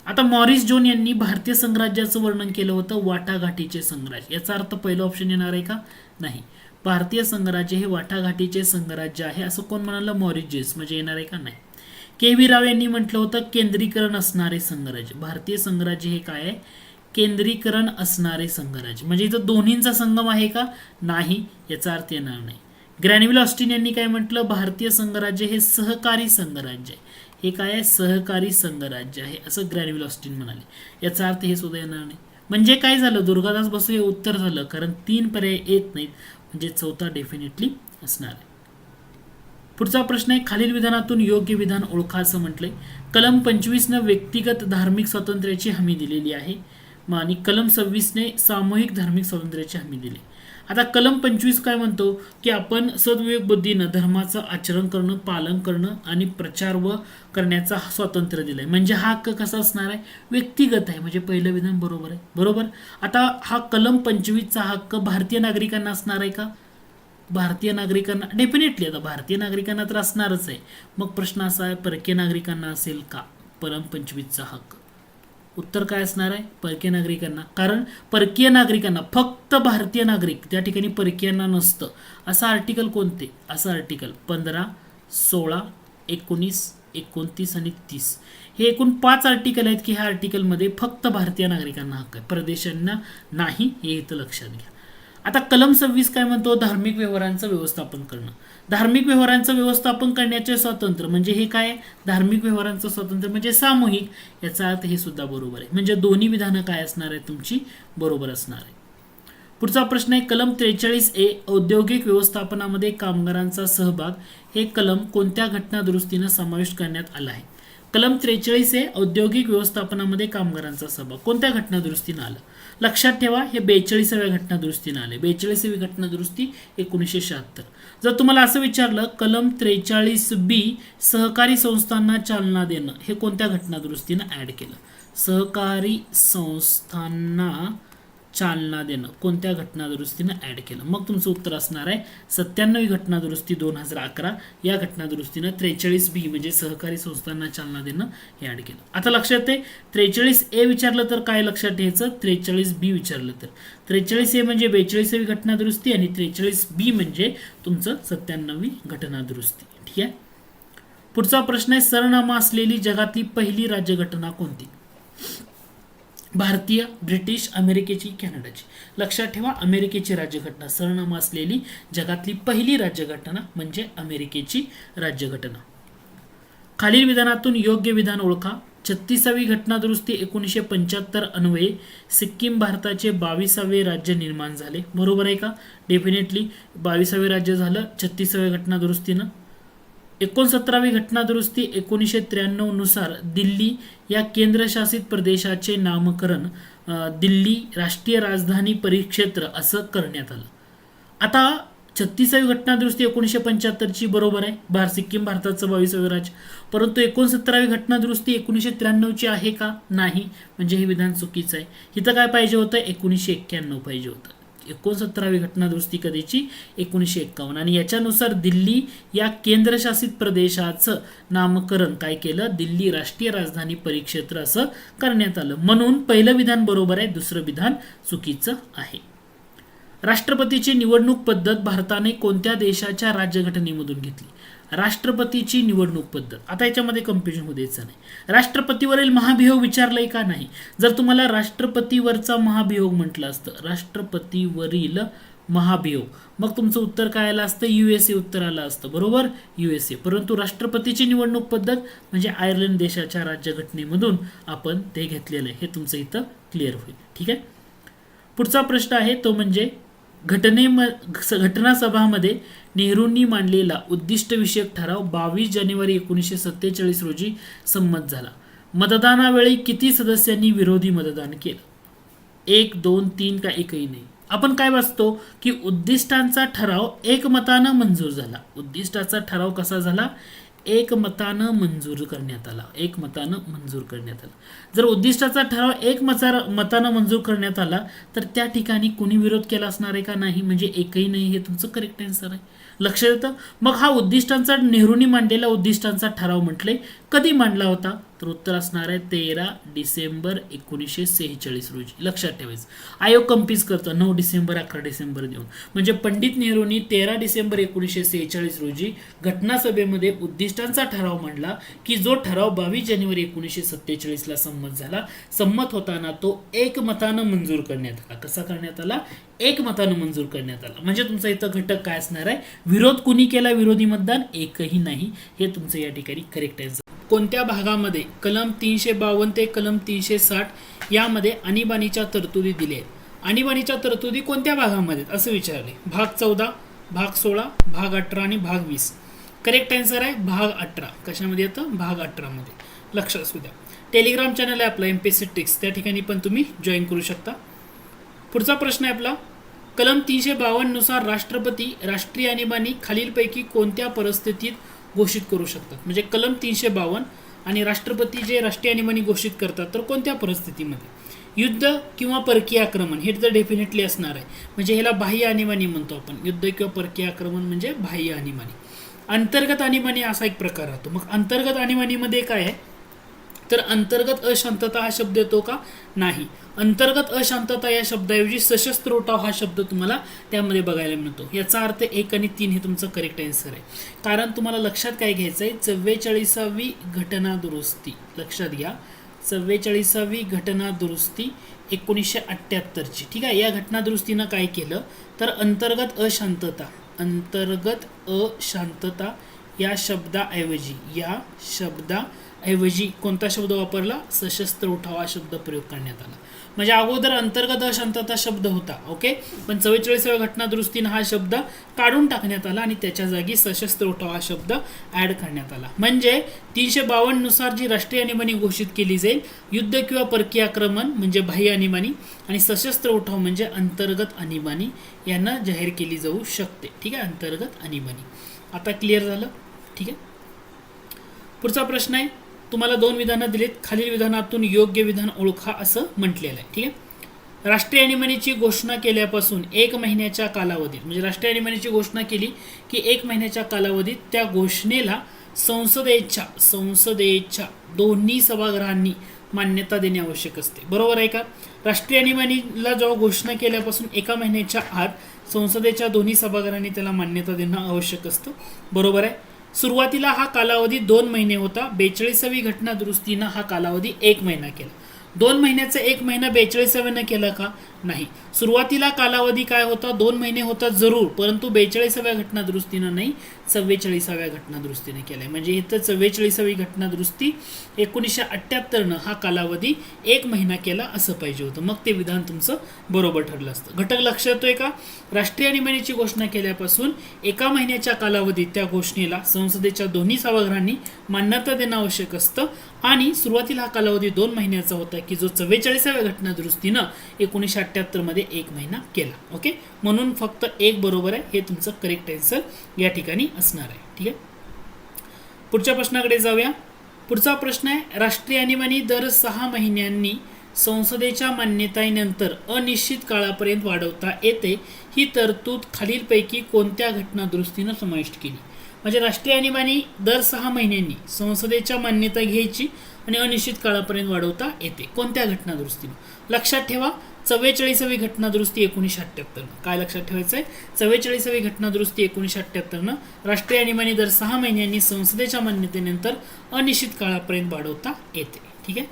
आता मॉरिस जोन यांनी भारतीय संघराज्याचं वर्णन केलं होतं वाटाघाटीचे संघराज्य. याचा अर्थ पहिला ऑप्शन येणार आहे का? नाही. भारतीय संघराज्य हे वाटाघाटीचे संघराज्य आहे असं कोण म्हणालं? Morris Jones. म्हणजे येणार आहे का? नाही. के व्ही राव यांनी म्हटलं होतं केंद्रीकरण असणारे संघराज्य. भारतीय संघराज्य हे काय आहे? केंद्रीकरण असणारे संघराज्य. म्हणजे इथं दोन्हींचा संगम आहे का? नाही. याचा अर्थ येणार नाही. ग्रॅनविल ऑस्टिन यांनी काय म्हटलं? भारतीय संघराज्य हे सहकारी संघराज्य आहे. हे काय आहे? सहकारी संघराज्य आहे असं ग्रॅनविल ऑस्टिन म्हणाले. याचा अर्थ हे सुद्धा येणार नाही. म्हणजे काय झालं? दुर्गादास बसू हे उत्तर झालं, कारण 3 पर्याय येत नाहीत, म्हणजे चौथा डेफिनेटली असणार आहे. पुढचा प्रश्न आहे, खालील विधानातून योग्य विधान ओळखा असं म्हटलंय. कलम 25 न व्यक्तिगत धार्मिक स्वातंत्र्याची हमी दिलेली आहे आणि कलम 26 ने सामूहिक धार्मिक स्वातंत्र्याची हमी दिली. आता कलम 25 काय म्हणतो की आपण सद्विवेक बुद्धीनं धर्माचं आचरण करणं, पालन करणं आणि प्रचार व करण्याचा स्वातंत्र्य दिलंय. म्हणजे हा हक्क कसा असणार आहे? व्यक्तिगत आहे. म्हणजे पहिलं विधान बरोबर आहे. बरोबर. आता हा कलम 25चा हक्क भारतीय नागरिकांना असणार आहे का? भारतीय नागरिकांना डेफिनेटली, आता भारतीय नागरिकांना तर असणारच आहे. मग प्रश्न असा आहे, परकीय नागरिकांना असेल का कलम 25चा हक्क? उत्तर काय असणार आहे? परकीय नागरिकांना. कारण परकीय नागरिकांना फक्त भारतीय नागरिक, त्या ठिकाणी परकीयांना नसतं. असं आर्टिकल कोणते? असं आर्टिकल 15, 16, 19, 29 आणि 30 हे एकूण 5 आर्टिकल आहेत की ह्या आर्टिकलमध्ये फक्त भारतीय नागरिकांना हक्क आहे, परदेशांना नाही. हे इथं लक्षात घ्या. आता कलम 26 काय म्हणतो, धार्मिक व्यवहारांचं व्यवस्थापन करणं. धार्मिक व्यवहारांचं व्यवस्थापन करण्याचे स्वातंत्र्य म्हणजे हे काय, धार्मिक व्यवहारांचं स्वातंत्र्य म्हणजे सामूहिक, याचा अर्थ हे सुद्धा बरोबर आहे. म्हणजे दोन्ही विधानं काय असणार आहे तुमची, बरोबर असणार आहे. पुढचा प्रश्न आहे कलम 43A औद्योगिक व्यवस्थापनामध्ये कामगारांचा सहभाग, हे कलम कोणत्या घटना दुरुस्तीनं समाविष्ट करण्यात आला आहे. कलम 43A औद्योगिक व्यवस्थापनामध्ये कामगारांचा सहभाग कोणत्या घटना दुरुस्तीनं आलं. लक्षात ठेवा हे 42व्या घटना दुरुस्तीनं आले. 42वी घटना दुरुस्ती 1976. जर तुम्हाला असं विचारलं कलम 43B सहकारी संस्थांना चालना देणं, हे कोणत्या घटना दुरुस्तीनं ऍड केलं. सहकारी संस्थांना चालना देणं कोणत्या घटना दुरुस्तीनं ऍड केलं. मग तुमचं उत्तर असणार आहे 97वी घटना दुरुस्ती 2011, या घटना दुरुस्तीनं 43B म्हणजे सहकारी संस्थांना चालना देणं हे ऍड केलं. आता लक्षात आहे 43A विचारलं तर काय लक्षात ठेवायचं, 43B विचारलं तर 43A म्हणजे 42वी घटना दुरुस्ती आणि 43B म्हणजे तुमचं 97वी घटना दुरुस्ती. ठीक आहे. पुढचा प्रश्न आहे सरनामा असलेली जगातली पहिली राज्यघटना कोणती. भारतीय, ब्रिटिश, अमेरिकेची, कॅनडाची. लक्षात ठेवा अमेरिकेची राज्यघटना, सरनामा असलेली जगातली पहिली राज्यघटना म्हणजे अमेरिकेची राज्यघटना. खालील विधानातून योग्य विधान ओळखा. 36वी घटना दुरुस्ती 1975 अन्वये सिक्कीम भारताचे 22वे राज्य निर्माण झाले. बरोबर आहे का. डेफिनेटली 22वे राज्य झालं 36व्या घटना दुरुस्तीनं. 69वी घटना दुरुस्ती 1993 नुसार दिल्ली या केंद्रशासित प्रदेशाचे नामकरण दिल्ली राष्ट्रीय राजधानी परिक्षेत्र असं करण्यात आलं. आता 36वी घटना दुरुस्ती 1975ची बरोबर आहे, सिक्कीम भारताचं 22वे राज्य. परंतु 69वी घटना दुरुस्ती 1993ची आहे का, नाही. म्हणजे हे विधान चुकीचं आहे. इथं काय पाहिजे होतं 1991 पाहिजे होतं. 69वी घटना दुरुस्ती कधीची 1951 आणि याच्यानुसार दिल्ली या केंद्रशासित प्रदेशाचं नामकरण काय केलं, दिल्ली राष्ट्रीय राजधानी परिक्षेत्र असं करण्यात आलं. म्हणून पहिलं विधान बरोबर आहे, दुसरं विधान चुकीचं आहे. राष्ट्रपतीची निवडणूक पद्धत भारताने कोणत्या देशाच्या राज्यघटनेमधून घेतली. राष्ट्रपतीची निवडणूक पद्धत, आता याच्यामध्ये कन्फ्युजन होऊ द्यायचं नाही. राष्ट्रपतीवरील महाभियोग विचारलंय का, नाही. जर तुम्हाला राष्ट्रपतीवरचा महाभियोग म्हटलं असतं, राष्ट्रपतीवरील महाभियोग, मग तुमचं उत्तर काय आलं असतं, USA उत्तर आलं असतं. बरोबर, USA. परंतु राष्ट्रपतीची निवडणूक पद्धत म्हणजे आयर्लंड देशाच्या राज्यघटनेमधून आपण ते घेतलेलं आहे. हे तुमचं इथं क्लिअर होईल. ठीक आहे. पुढचा प्रश्न आहे तो म्हणजे घटना सभामध्ये नेहरूंनी मांडलेला उद्दिष्टविषयक ठराव 22 जानेवारी 1947 रोजी संमत झाला. मतदानावेळी किती सदस्यांनी विरोधी मतदान केलं. 1, 2, 3 का एकही नाही. आपण काय वाचतो की उद्दिष्टांचा ठराव एकमतानं मंजूर झाला. उद्दिष्टाचा ठराव कसा झाला, एकमतानं मंजूर करण्यात आला. एकमतानं मंजूर करण्यात आला. जर उद्दिष्टाचा ठराव एकमतानं मंजूर करण्यात आला तर त्या ठिकाणी कुणी विरोध केला असणार आहे का, नाही. म्हणजे एकही नाही, हे तुमचं करेक्ट आन्सर आहे. लक्षात येतं. मग हा उद्दिष्टांचा नेहरूंनी मांडलेला उद्दिष्टांचा ठराव म्हटले कधी मांडला होता, तर उत्तर असणार आहे 13 डिसेंबर 1946 रोजी. लक्षात ठेवायचं. आयोग कम्प्लीज करतं 9 डिसेंबर 11 डिसेंबर देऊन. म्हणजे पंडित नेहरूंनी 13 डिसेंबर 1946 रोजी घटनासभेमध्ये उद्दिष्टांचा ठराव मांडला की जो ठराव 22 जानेवारी 1947 ला संमत झाला. संमत होताना तो एकमतानं मंजूर करण्यात आला. कसा करण्यात आला, एकमतानं मंजूर करण्यात आला. म्हणजे तुमचा इथं घटक काय असणार आहे, विरोध कुणी केला, विरोधी मतदान एकही नाही. हे तुमचं या ठिकाणी करेक्ट आहे. कोणत्या भागामध्ये कलम 352 ते कलम 360 यामध्ये आणीबाणीच्या तरतुदी दिल्या आहेत. आणीबाणीच्या तरतुदी कोणत्या भागामध्ये असं विचारले. भाग 14, भाग 16, भाग 18 आणि भाग 20. करेक्ट आन्सर आहे भाग 18. कशामध्ये येतं, भाग 18 मध्ये. लक्षात असू द्या. टेलिग्राम चॅनल आहे आपला MPSC ट्रिक्स, त्या ठिकाणी पण तुम्ही जॉईन करू शकता. पुढचा प्रश्न आहे आपला कलम 352 नुसार राष्ट्रपती राष्ट्रीय आणीबाणी खालीलपैकी कोणत्या परिस्थितीत घोषित करू शकतात. म्हणजे कलम 352 आणि राष्ट्रपती जे राष्ट्रीय आणीबाणी घोषित करतात तर कोणत्या परिस्थितीमध्ये. युद्ध किंवा परकीय आक्रमण हे तर डेफिनेटली असणार आहे. म्हणजे ह्याला बाह्य आणीबाणी म्हणतो आपण. युद्ध किंवा परकीय आक्रमण म्हणजे बाह्य आणीबाणी. अंतर्गत आणीबाणी असा एक प्रकार राहतो. मग अंतर्गत आणीबाणीमध्ये काय आहे, तर अंतर्गत अशांतता हा शब्द येतो का, नाही. अंतर्गत अशांतता या शब्दाऐवजी सशस्त्र उठाव हा शब्द तुम्हाला त्यामध्ये बघायला मिळतो. याचा अर्थ 1 आणि 3 हे तुमचं करेक्ट आन्सर आहे. कारण तुम्हाला लक्षात काय घ्यायचं आहे, 44वी घटना दुरुस्ती लक्षात घ्या. 44वी घटना दुरुस्ती 1978ची. ठीक आहे. या घटना दुरुस्तीनं काय केलं तर अंतर्गत अशांतता या शब्दाऐवजी कोणता शब्द वापरला? सशस्त्र उठाव हा शब्द प्रयोग करण्यात आला. म्हणजे अगोदर अंतर्गत अशांतता शब्द होता. ओके. पण 44व्या घटना दुरुस्तीनं हा शब्द काढून टाकण्यात आला आणि त्याच्या जागी सशस्त्र उठाव हा शब्द ऍड करण्यात आला. म्हणजे 352 नुसार जी राष्ट्रीय आणीबाणी घोषित केली जाईल, युद्ध किंवा परकीय आक्रमण म्हणजे बाह्य आणीबाणी आणि सशस्त्र उठाव म्हणजे अंतर्गत आणीबाणी यांना जाहीर केली जाऊ शकते. ठीक आहे. अंतर्गत आणीबाणी. आता क्लिअर झालं. ठीक आहे. पुढचा प्रश्न आहे. तुम्हाला 2 विधानं दिलीत. खालील विधानातून योग्य विधान ओळखा असं म्हटलेलं आहे. ठीक आहे. राष्ट्रीय आणीबाणीची घोषणा केल्यापासून 1 महिन्याच्या कालावधीत, म्हणजे राष्ट्रीय आणीबाणीची घोषणा केली की 1 महिन्याच्या कालावधीत त्या घोषणेला संसदेच्या दोन्ही सभागृहांनी मान्यता देणे आवश्यक असते. बरोबर आहे का? राष्ट्रीय आणीबाणीला जेव्हा घोषणा केल्यापासून 1 महिन्याच्या आत संसदेच्या दोन्ही सभागृहांनी त्याला मान्यता देणं आवश्यक असतं. बरोबर आहे. सुरुवातीला हा कालावधी 2 महिने होता. 42वी घटना दुरुस्तीनं हा कालावधी 1 महिना केला. 2 महिन्याचा 1 महिना 42व्यानं केला का? नाही. सुरुवातीला कालावधी काय होता? 2 महिने होता जरूर, परंतु 42व्या घटना दुरुस्तीनं नाही, 44व्या घटना दुरुस्तीने केलाय. म्हणजे इथं 44वी घटना दुरुस्ती 1978नं हा कालावधी 1 महिना केला असं पाहिजे होतं. मग ते विधान तुमचं बरोबर ठरलं असतं. घटक लक्ष येतोय का? राष्ट्रीय आणीबाणीची घोषणा केल्यापासून 1 महिन्याच्या कालावधीत त्या घोषणेला संसदेच्या दोन्ही सभागृहांनी मान्यता देणं आवश्यक असतं आणि सुरुवातीला हा कालावधी 2 महिन्याचा होता की जो 44व्या घटना दुरुस्तीनं 1978 मध्ये 1 महिना केला. ओके. म्हणून फक्त 1 बरोबर आहे. हे तुमचं करेक्ट आन्सर या ठिकाणी असणार आहे. ठीक आहे. पुढच्या प्रश्नाकडे जाऊया. पुढचा प्रश्न आहे. राष्ट्रीय आणीबाणी दर 6 महिन्यांनी संसदेच्या मान्यतेनंतर अनिश्चित काळापर्यंत वाढवता येते. ही तरतूद खालीलपैकी कोणत्या घटना दुरुस्तीनं समाविष्ट केली? म्हणजे राष्ट्रीय आणीबाणी दर 6 महिन्यांनी संसदेच्या मान्यता घ्यायची आणि अनिश्चित काळापर्यंत वाढवता येते. कोणत्या घटना दुरुस्तीनं? लक्षात ठेवा. 44वी घटना दुरुस्ती 1978. काय लक्षात ठेवायचं आहे? 44वी घटना दुरुस्ती 1978नं राष्ट्रीय आणीबाणी दर 6 महिन्यांनी संसदेच्या मान्यतेनंतर अनिश्चित काळापर्यंत वाढवता येते. ठीक आहे.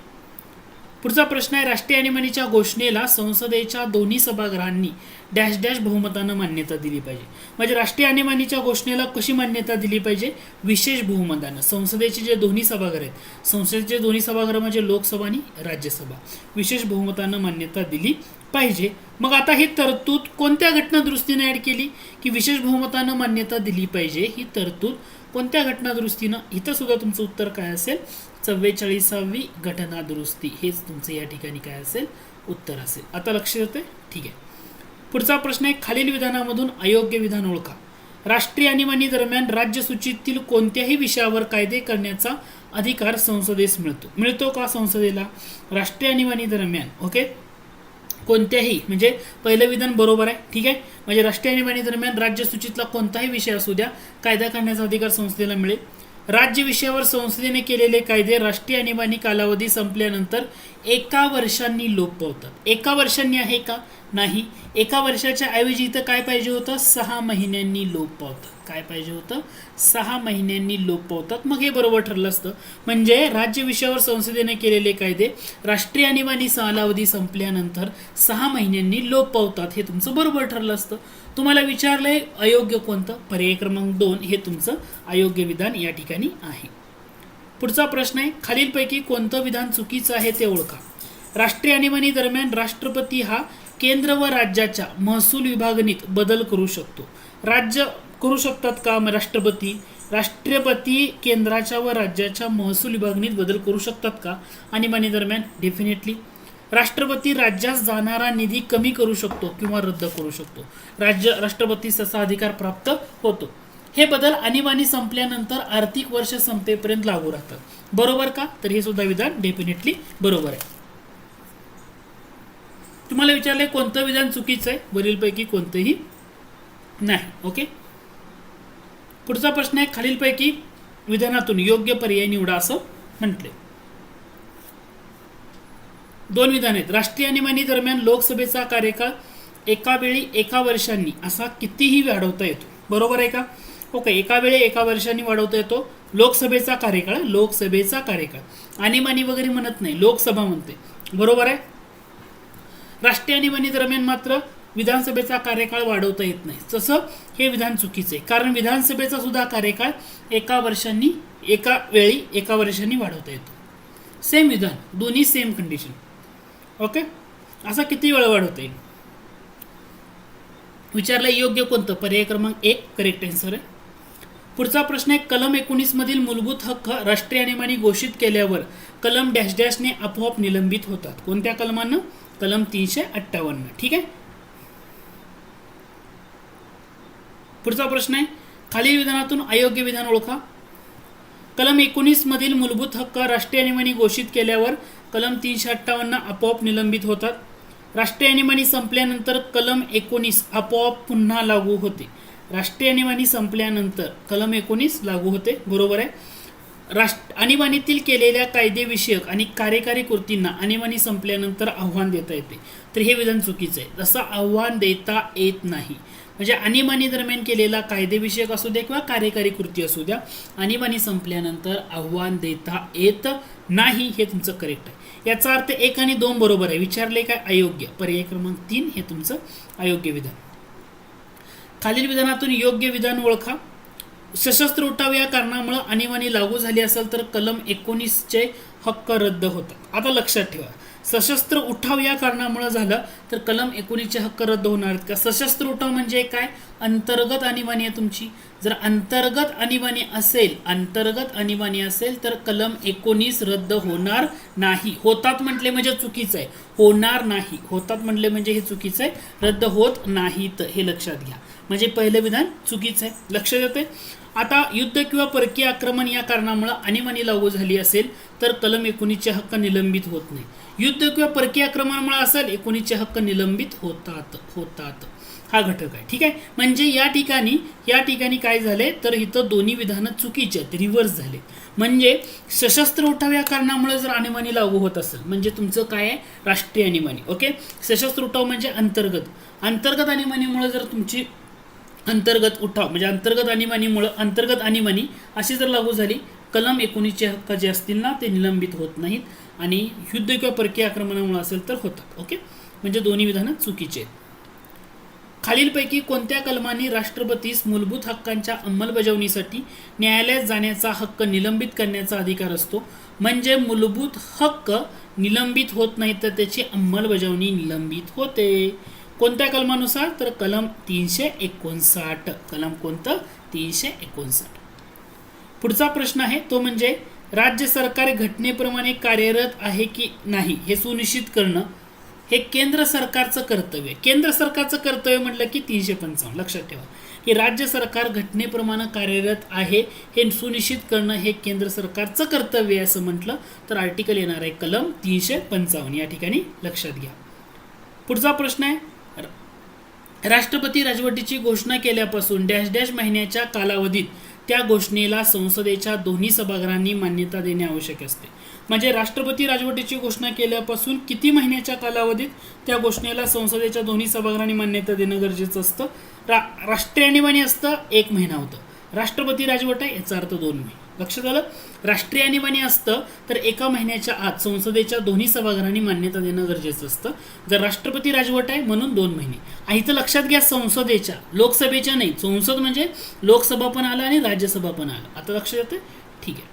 पुढचा प्रश्न आहे. राष्ट्रीय आणीबाणीच्या घोषणेला संसदेच्या दोन्ही सभागृहांनी डॅश डॅश बहुमतानं मान्यता दिली पाहिजे. म्हणजे राष्ट्रीय आणीबाणीच्या घोषणेला कशी मान्यता दिली पाहिजे? विशेष बहुमतानं. संसदेचे जे दोन्ही सभागृह आहेत, संसदेचे दोन्ही सभागृह म्हणजे लोकसभा आणि राज्यसभा, विशेष बहुमतानं मान्यता दिली पाहिजे. मग आता ही तरतूद कोणत्या घटना दुरुस्तीने ऍड केली की विशेष बहुमतानं मान्यता दिली पाहिजे? ही तरतूद कोणत्या घटना दुरुस्तीनं? इथं सुद्धा तुमचं उत्तर काय असेल? 44वी घटना दुरुस्ती. हेच तुमचं या ठिकाणी काय असेल? उत्तर असेल. आता लक्ष देतंय? ठीक आहे. पुढचा प्रश्न आहे. खालील विधानामधून अयोग्य विधान ओळखा. राष्ट्रीय आणीबाणी दरम्यान राज्यसूचीतील कोणत्याही विषयावर कायदे करण्याचा अधिकार संसदेस मिळतो का संसदेला? राष्ट्रीय आणीबाणी दरम्यान ओके कोणत्याही, म्हणजे पहिलं विधान बरोबर आहे. ठीक आहे. म्हणजे राष्ट्रीय आणीबाणी दरम्यान राज्यसूचीतला कोणताही विषय असू द्या, कायदा करण्याचा अधिकार संसदेला मिळेल. राज्य विषयावर संसदेने केलेले कायदे राष्ट्रीय आणीबाणी कालावधी संपल्यानंतर 1 वर्षांनी लोप पावतात. 1 वर्षांनी आहे का? नाही. 1 वर्षाच्या ऐवजी इथं काय पाहिजे होतं? 6 महिन्यांनी लोप पावतात. काय पाहिजे होतं? 6 महिन्यांनी लोप पावतात. मग हे बरोबर ठरलं असतं. म्हणजे राज्य विषयावर संसदेने केलेले कायदे राष्ट्रीय आणीबाणी कालावधी संपल्यानंतर 6 महिन्यांनी लोप पावतात. हे तुमचं बरोबर ठरलं असतं. तुम्हाला विचारलंय अयोग्य कोणतं? पर्याय क्रमांक 2 हे तुमचं अयोग्य विधान या ठिकाणी आहे. पुढचा प्रश्न आहे. खालीलपैकी कोणतं विधान चुकीचं आहे ते ओळखा. राष्ट्रीय आणीबाणी दरम्यान राष्ट्रपती हा केंद्र व राज्याच्या महसूल विभागणीत बदल करू शकतो. राज्य करू शकतात का राष्ट्रपती केंद्राच्या व राज्याच्या महसूल विभागणीत बदल करू शकतात का आणीबाणी दरम्यान? डेफिनेटली. राष्ट्रपती राज्यास जाणारा निधी कमी करू शकतो किंवा रद्द करू शकतो. राष्ट्रपतीस तसा अधिकार प्राप्त होतो. हे बदल आणीबाणी संपल्यानंतर आर्थिक वर्ष संपेपर्यंत लागू राहतात. बरोबर का? तर हे सुद्धा विधान डेफिनेटली बरोबर आहे. तुम्हाला विचारले कोणतं विधान चुकीचं आहे? वरीलपैकी कोणतंही नाही. ओके. पुढचा प्रश्न आहे. खालीलपैकी विधानातून योग्य पर्याय निवडा असं म्हटले. 2 विधान आहेत. राष्ट्रीय आणीबाणी दरम्यान लोकसभेचा कार्यकाळ एका वेळी 1 वर्षांनी असा कितीही वाढवता येतो. बरोबर आहे का? ओके. एका वेळी 1 वर्षांनी वाढवता येतो. लोकसभेचा कार्यकाळ आणीबाणी वगैरे म्हणत नाही, लोकसभा म्हणते, बरोबर आहे. राष्ट्रीय आणीबाणी दरम्यान मात्र विधानसभेचा कार्यकाळ वाढवता येत नाही. तसं हे विधान चुकीचं आहे, कारण विधानसभेचा सुद्धा कार्यकाळ एका वर्षांनी वाढवता येतो. सेम विधान, दोन्ही सेम कंडिशन. ओके, असा किती वेळा वाढवता येईल विचारलं. योग्य कोणतं? पर्याय क्रमांक 1 करेक्ट आन्सर आहे. पुढचा प्रश्न आहे, कलम 19 मधील मूलभूत हक्क राष्ट्रीय आणीबाणी घोषित केल्यावर कलम डॅश डॅशने आपोआप निलंबित होतात. कोणत्या कलमानं? कलम 358. ठीक आहे. पुढचा प्रश्न आहे, खालील विधानातून अयोग्य विधान ओळखा. कलम 19 मधील मूलभूत हक्क राष्ट्रीय आणीबाणी घोषित केल्यावर कलम 358 आपोआप निलंबित होतात. राष्ट्रीय आणीबाणी संपल्यानंतर कलम 19 आपोआप पुन्हा लागू होते. राष्ट्रीय आणीबाणी संपल्यानंतर कलम 19 लागू होते, बरोबर आहे. आणीबाणीतील केलेल्या कायदेविषयक आणि कार्यकारी कृतींना आणीबाणी संपल्यानंतर आव्हान देता येते. तर हे विधान चुकीचं आहे. तसं आव्हान देता येत नाही. म्हणजे आणीबाणी दरम्यान केलेला कायदेविषयक असू द्या किंवा कार्यकारी कृती असू द्या, आणीबाणी संपल्यानंतर आव्हान देता येत नाही, हे तुमचं करेक्ट आहे. याचा अर्थ 1 आणि 2 बरोबर आहे. विचारले काय? अयोग्य. पर्याय क्रमांक 3 हे तुमचं अयोग्य विधान. खालील विधानातून योग्य विधान ओळखा. सशस्त्र उठाव या कारणामुळे आणीबाणी लागू झाली असेल तर कलम 19चे हक्क रद्द होतात. आता लक्षात ठेवा, सशस्त्र उठाव या कारणामुळे झालं तर कलम 19चे हक्क रद्द होणार आहेत का? सशस्त्र उठाव म्हणजे काय? अंतर्गत आणीबाणी आहे तुमची. जर अंतर्गत आणीबाणी असेल तर कलम 19 रद्द होणार नाही. होतात म्हटले म्हणजे चुकीचं आहे. होणार नाही, होतात म्हटले म्हणजे हे चुकीचं आहे. रद्द होत नाहीत, हे लक्षात घ्या. म्हणजे पहिलं विधान चुकीचं आहे. लक्षात येते. आता युद्ध किंवा परकीय आक्रमण या कारणामुळे आणीबाणी लागू झाली असेल तर कलम 19चे हक्क निलंबित होत नाही. युद्ध किंवा परकीय आक्रमणामुळे असेल 19चे हक्क निलंबित होतात. हा घटक आहे. ठीक आहे. म्हणजे या ठिकाणी काय झाले तर इथं दोन्ही विधानं चुकीचे आहेत, रिव्हर्स झाले. म्हणजे सशस्त्र उठाव या कारणामुळे जर आणीबाणी लागू होत असेल म्हणजे तुमचं काय आहे? राष्ट्रीय आणीबाणी. ओके, सशस्त्र उठाव म्हणजे अंतर्गत आणीबाणीमुळे जर तुमची अंतर्गत उठाव म्हणजे अंतर्गत आणीबाणी अशी जर लागू झाली, कलम 19चे हक्क जे असतील ना ते निलंबित होत नाहीत आणि युद्ध किंवा परकीय आक्रमणामुळे असेल तर होतात. ओके, म्हणजे दोन्ही विधानं चुकीचे आहेत. खालीलपैकी कोणत्या कलमांनी राष्ट्रपतीस मूलभूत हक्कांच्या अंमलबजावणीसाठी न्यायालयात जाण्याचा हक्क निलंबित करण्याचा अधिकार असतो? म्हणजे मूलभूत हक्क निलंबित होत नाही तर त्याची अंमलबजावणी निलंबित होते. कोणत्या कलमानुसार? तर कलम 359. कलम कोणतं? 359. पुढचा प्रश्न आहे तो म्हणजे राज्य सरकार घटनेप्रमाणे कार्यरत आहे की नाही हे सुनिश्चित करणं हे केंद्र सरकारचं कर्तव्य. केंद्र सरकारचं कर्तव्य म्हटलं की 355. लक्षात ठेवा की राज्य सरकार घटनेप्रमाणे कार्यरत आहे हे सुनिश्चित करणं हे केंद्र सरकारचं कर्तव्य आहे असं म्हटलं तर आर्टिकल येणार आहे कलम 355. या ठिकाणी लक्षात घ्या. पुढचा प्रश्न आहे, राष्ट्रपती राजवटीची घोषणा केल्यापासून डॅश डॅश महिन्याच्या कालावधीत त्या घोषणेला संसदेच्या दोन्ही सभागृहांनी मान्यता देणे आवश्यक असते. म्हणजे राष्ट्रपती राजवटीची घोषणा केल्यापासून किती महिन्याच्या कालावधीत त्या घोषणेला संसदेच्या दोन्ही सभागृहांनी मान्यता देणं गरजेचं असतं? राष्ट्रीय आणीबाणी असतं 1 महिना होतं. राष्ट्रपती राजवट आहे याचा अर्थ 2 महिने. लक्षात आलं. राष्ट्रीय आणीबाणी असतं तर 1 महिन्याच्या आत संसदेच्या दोन्ही सभागृहांनी मान्यता देणं गरजेचं असतं. जर राष्ट्रपती राजवट आहे म्हणून 2 महिने. इथं लक्षात घ्या संसदेच्या, लोकसभेच्या नाही. संसद म्हणजे लोकसभा पण आलं आणि राज्यसभा पण आलं. आता लक्षात येतं. ठीक आहे.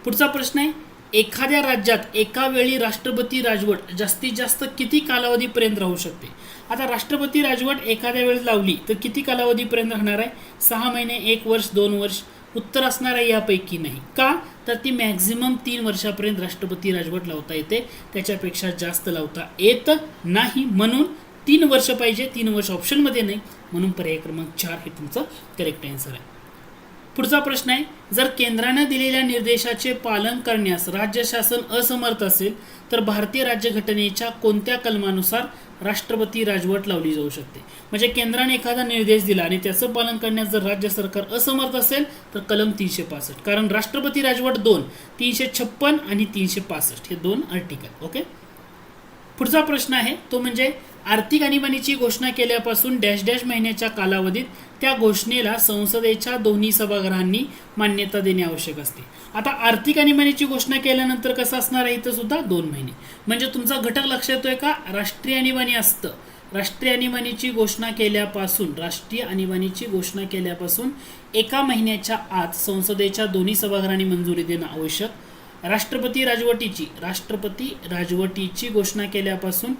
पुढचा प्रश्न आहे, एखाद्या राज्यात एका वेळी राष्ट्रपती राजवट जास्तीत जास्त किती कालावधीपर्यंत राहू शकते? आता राष्ट्रपती राजवट एखाद्या वेळेस लावली तर किती कालावधीपर्यंत राहणार आहे? 6 महिने, 1 वर्ष, 2 वर्ष? उत्तर असणार आहे यापैकी नाही. का? तर ती मॅक्झिमम 3 वर्षापर्यंत राष्ट्रपती राजवट लावता येते, त्याच्यापेक्षा जास्त लावता येत नाही. म्हणून 3 वर्ष पाहिजे. 3 वर्ष ऑप्शनमध्ये नाही, म्हणून पर्याय क्रमांक 4 हे तुमचं करेक्ट आन्सर आहे. पुढचा प्रश्न आहे, जर केंद्राने दिलेल्या निर्देशाचे पालन करण्यास राज्य शासन असमर्थ असेल तर भारतीय राज्यघटनेच्या कोणत्या कलमानुसार राष्ट्रपती राजवट लावली जाऊ शकते? म्हणजे केंद्राने एखादा निर्देश दिला आणि त्याचं पालन करण्यास जर राज्य सरकार असमर्थ असेल तर कलम 365. कारण राष्ट्रपती राजवट 2, 356 आणि 365 हे 2 आर्टिकल. ओके. पुढचा प्रश्न आहे तो म्हणजे आर्थिक आणीबाणीची घोषणा केल्यापासून डॅश डॅश महिन्याच्या कालावधीत त्या घोषणेला संसदेच्या दोन्ही सभागृहांनी मान्यता देणे आवश्यक असते. आता आर्थिक आणीबाणीची घोषणा केल्यानंतर कसं असणार आहे, इथं सुद्धा 2 महिने. म्हणजे तुमचा घटक लक्षात येतोय का, राष्ट्रीय आणीबाणी असतं. राष्ट्रीय आणीबाणीची घोषणा केल्यापासून 1 महिन्याच्या आत संसदेच्या दोन्ही सभागृहांनी मंजुरी देणं आवश्यक. राष्ट्रपती राजवटीची घोषणा केल्यापासून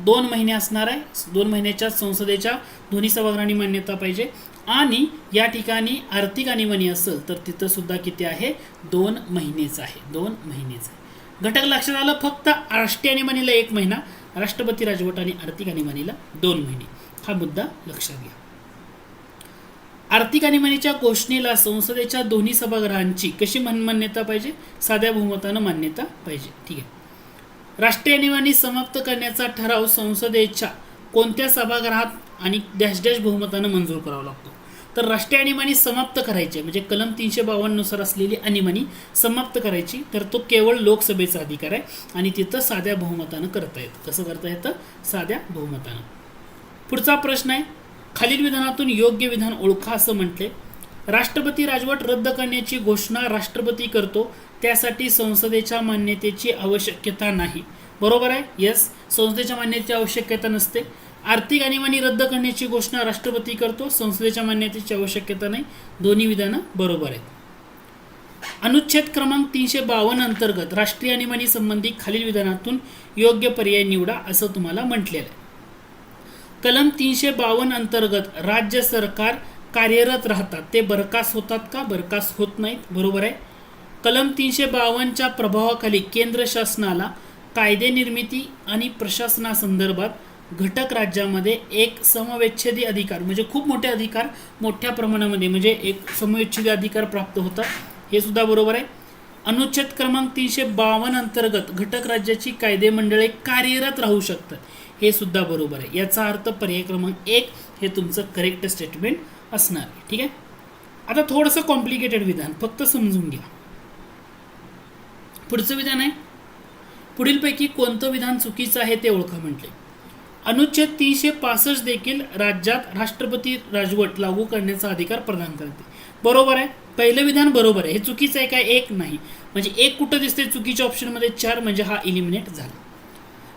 2 महिने असणार आहे. 2 महिन्याच्या संसदेच्या दोन्ही सभागृहांनी मान्यता पाहिजे. आणि या ठिकाणी आर्थिक आणीबाणी असेल तर तिथं सुद्धा किती आहे, 2 महिनेच आहे. 2 महिनेच आहे. घटक लक्षात आलं. फक्त राष्ट्रीय आणीबाणीला 1 महिना, राष्ट्रपती राजवट आणि आर्थिक आणीबाणीला 2 महिने. हा मुद्दा लक्षात घ्या. आर्थिक आणीबाणीच्या घोषणेला संसदेच्या दोन्ही सभागृहांची कशी मान्यता पाहिजे, साध्या बहुमतानं मान्यता पाहिजे. ठीक आहे. राष्ट्रीय आणीबाणी समाप्त करण्याचा ठराव संसदेच्या कोणत्या सभागृहात आणि डॅश डॅश बहुमतानं मंजूर करावा लागतो. तर राष्ट्रीय आणीबाणी समाप्त करायची म्हणजे कलम 352 नुसार असलेली आणीबाणी समाप्त करायची तर तो केवळ लोकसभेचा अधिकार आहे आणि तिथं साध्या बहुमतानं करता येतं. कसं करता येतं, साध्या बहुमतानं. पुढचा प्रश्न आहे, खालील विधानातून योग्य विधान ओळखा असं म्हटले. राष्ट्रपती राजवट रद्द करण्याची घोषणा राष्ट्रपती करतो, त्यासाठी संसदेच्या मान्यतेची आवश्यकता नाही. बरोबर आहे. यस, संसदेच्या मान्यतेची आवश्यकता नसते. आर्थिक आणीबाणी रद्द करण्याची घोषणा राष्ट्रपती करतो, संसदेच्या मान्यतेची आवश्यकता नाही. दोन्ही विधानं बरोबर आहेत. अनुच्छेद क्रमांक 352 अंतर्गत राष्ट्रीय आणीबाणी संबंधी खालील विधानातून योग्य पर्याय निवडा असं तुम्हाला म्हटलेलं आहे. कलम 352 अंतर्गत राज्य सरकार कार्यरत राहतात, ते बरखास्त होतात का, बरखास्त होत नाहीत. बरोबर आहे. कलम 352च्या प्रभावाखाली केंद्र शासनाला कायदे निर्मिती आणि प्रशासनासंदर्भात घटक राज्यामध्ये एक समवेच्छेदी अधिकार म्हणजे खूप मोठे अधिकार मोठ्या प्रमाणामध्ये म्हणजे एक समवेच्छेदी अधिकार प्राप्त होतात. हे सुद्धा बरोबर आहे. अनुच्छेद क्रमांक 352 अंतर्गत घटक राज्याची कायदे मंडळे कार्यरत राहू शकतात. हे सुद्धा बरोबर आहे. याचा अर्थ पर्याय क्रमांक 1 हे तुमचं करेक्ट स्टेटमेंट असणार आहे. ठीक आहे. आता थोडंसं कॉम्प्लिकेटेड विधान, फक्त समजून घ्या. पुढचं विधान आहे, पुढीलपैकी कोणतं विधान चुकीचं आहे ते ओळखा म्हटले. अनुच्छेद 365 देखील राज्यात राष्ट्रपती राजवट लागू करण्याचा अधिकार प्रदान करते. बरोबर आहे. पहिलं विधान बरोबर आहे. हे चुकीचं आहे काय, 1 नाही. म्हणजे 1 कुठं दिसते चुकीच्या ऑप्शनमध्ये, 4 म्हणजे हा इलिमिनेट झाला.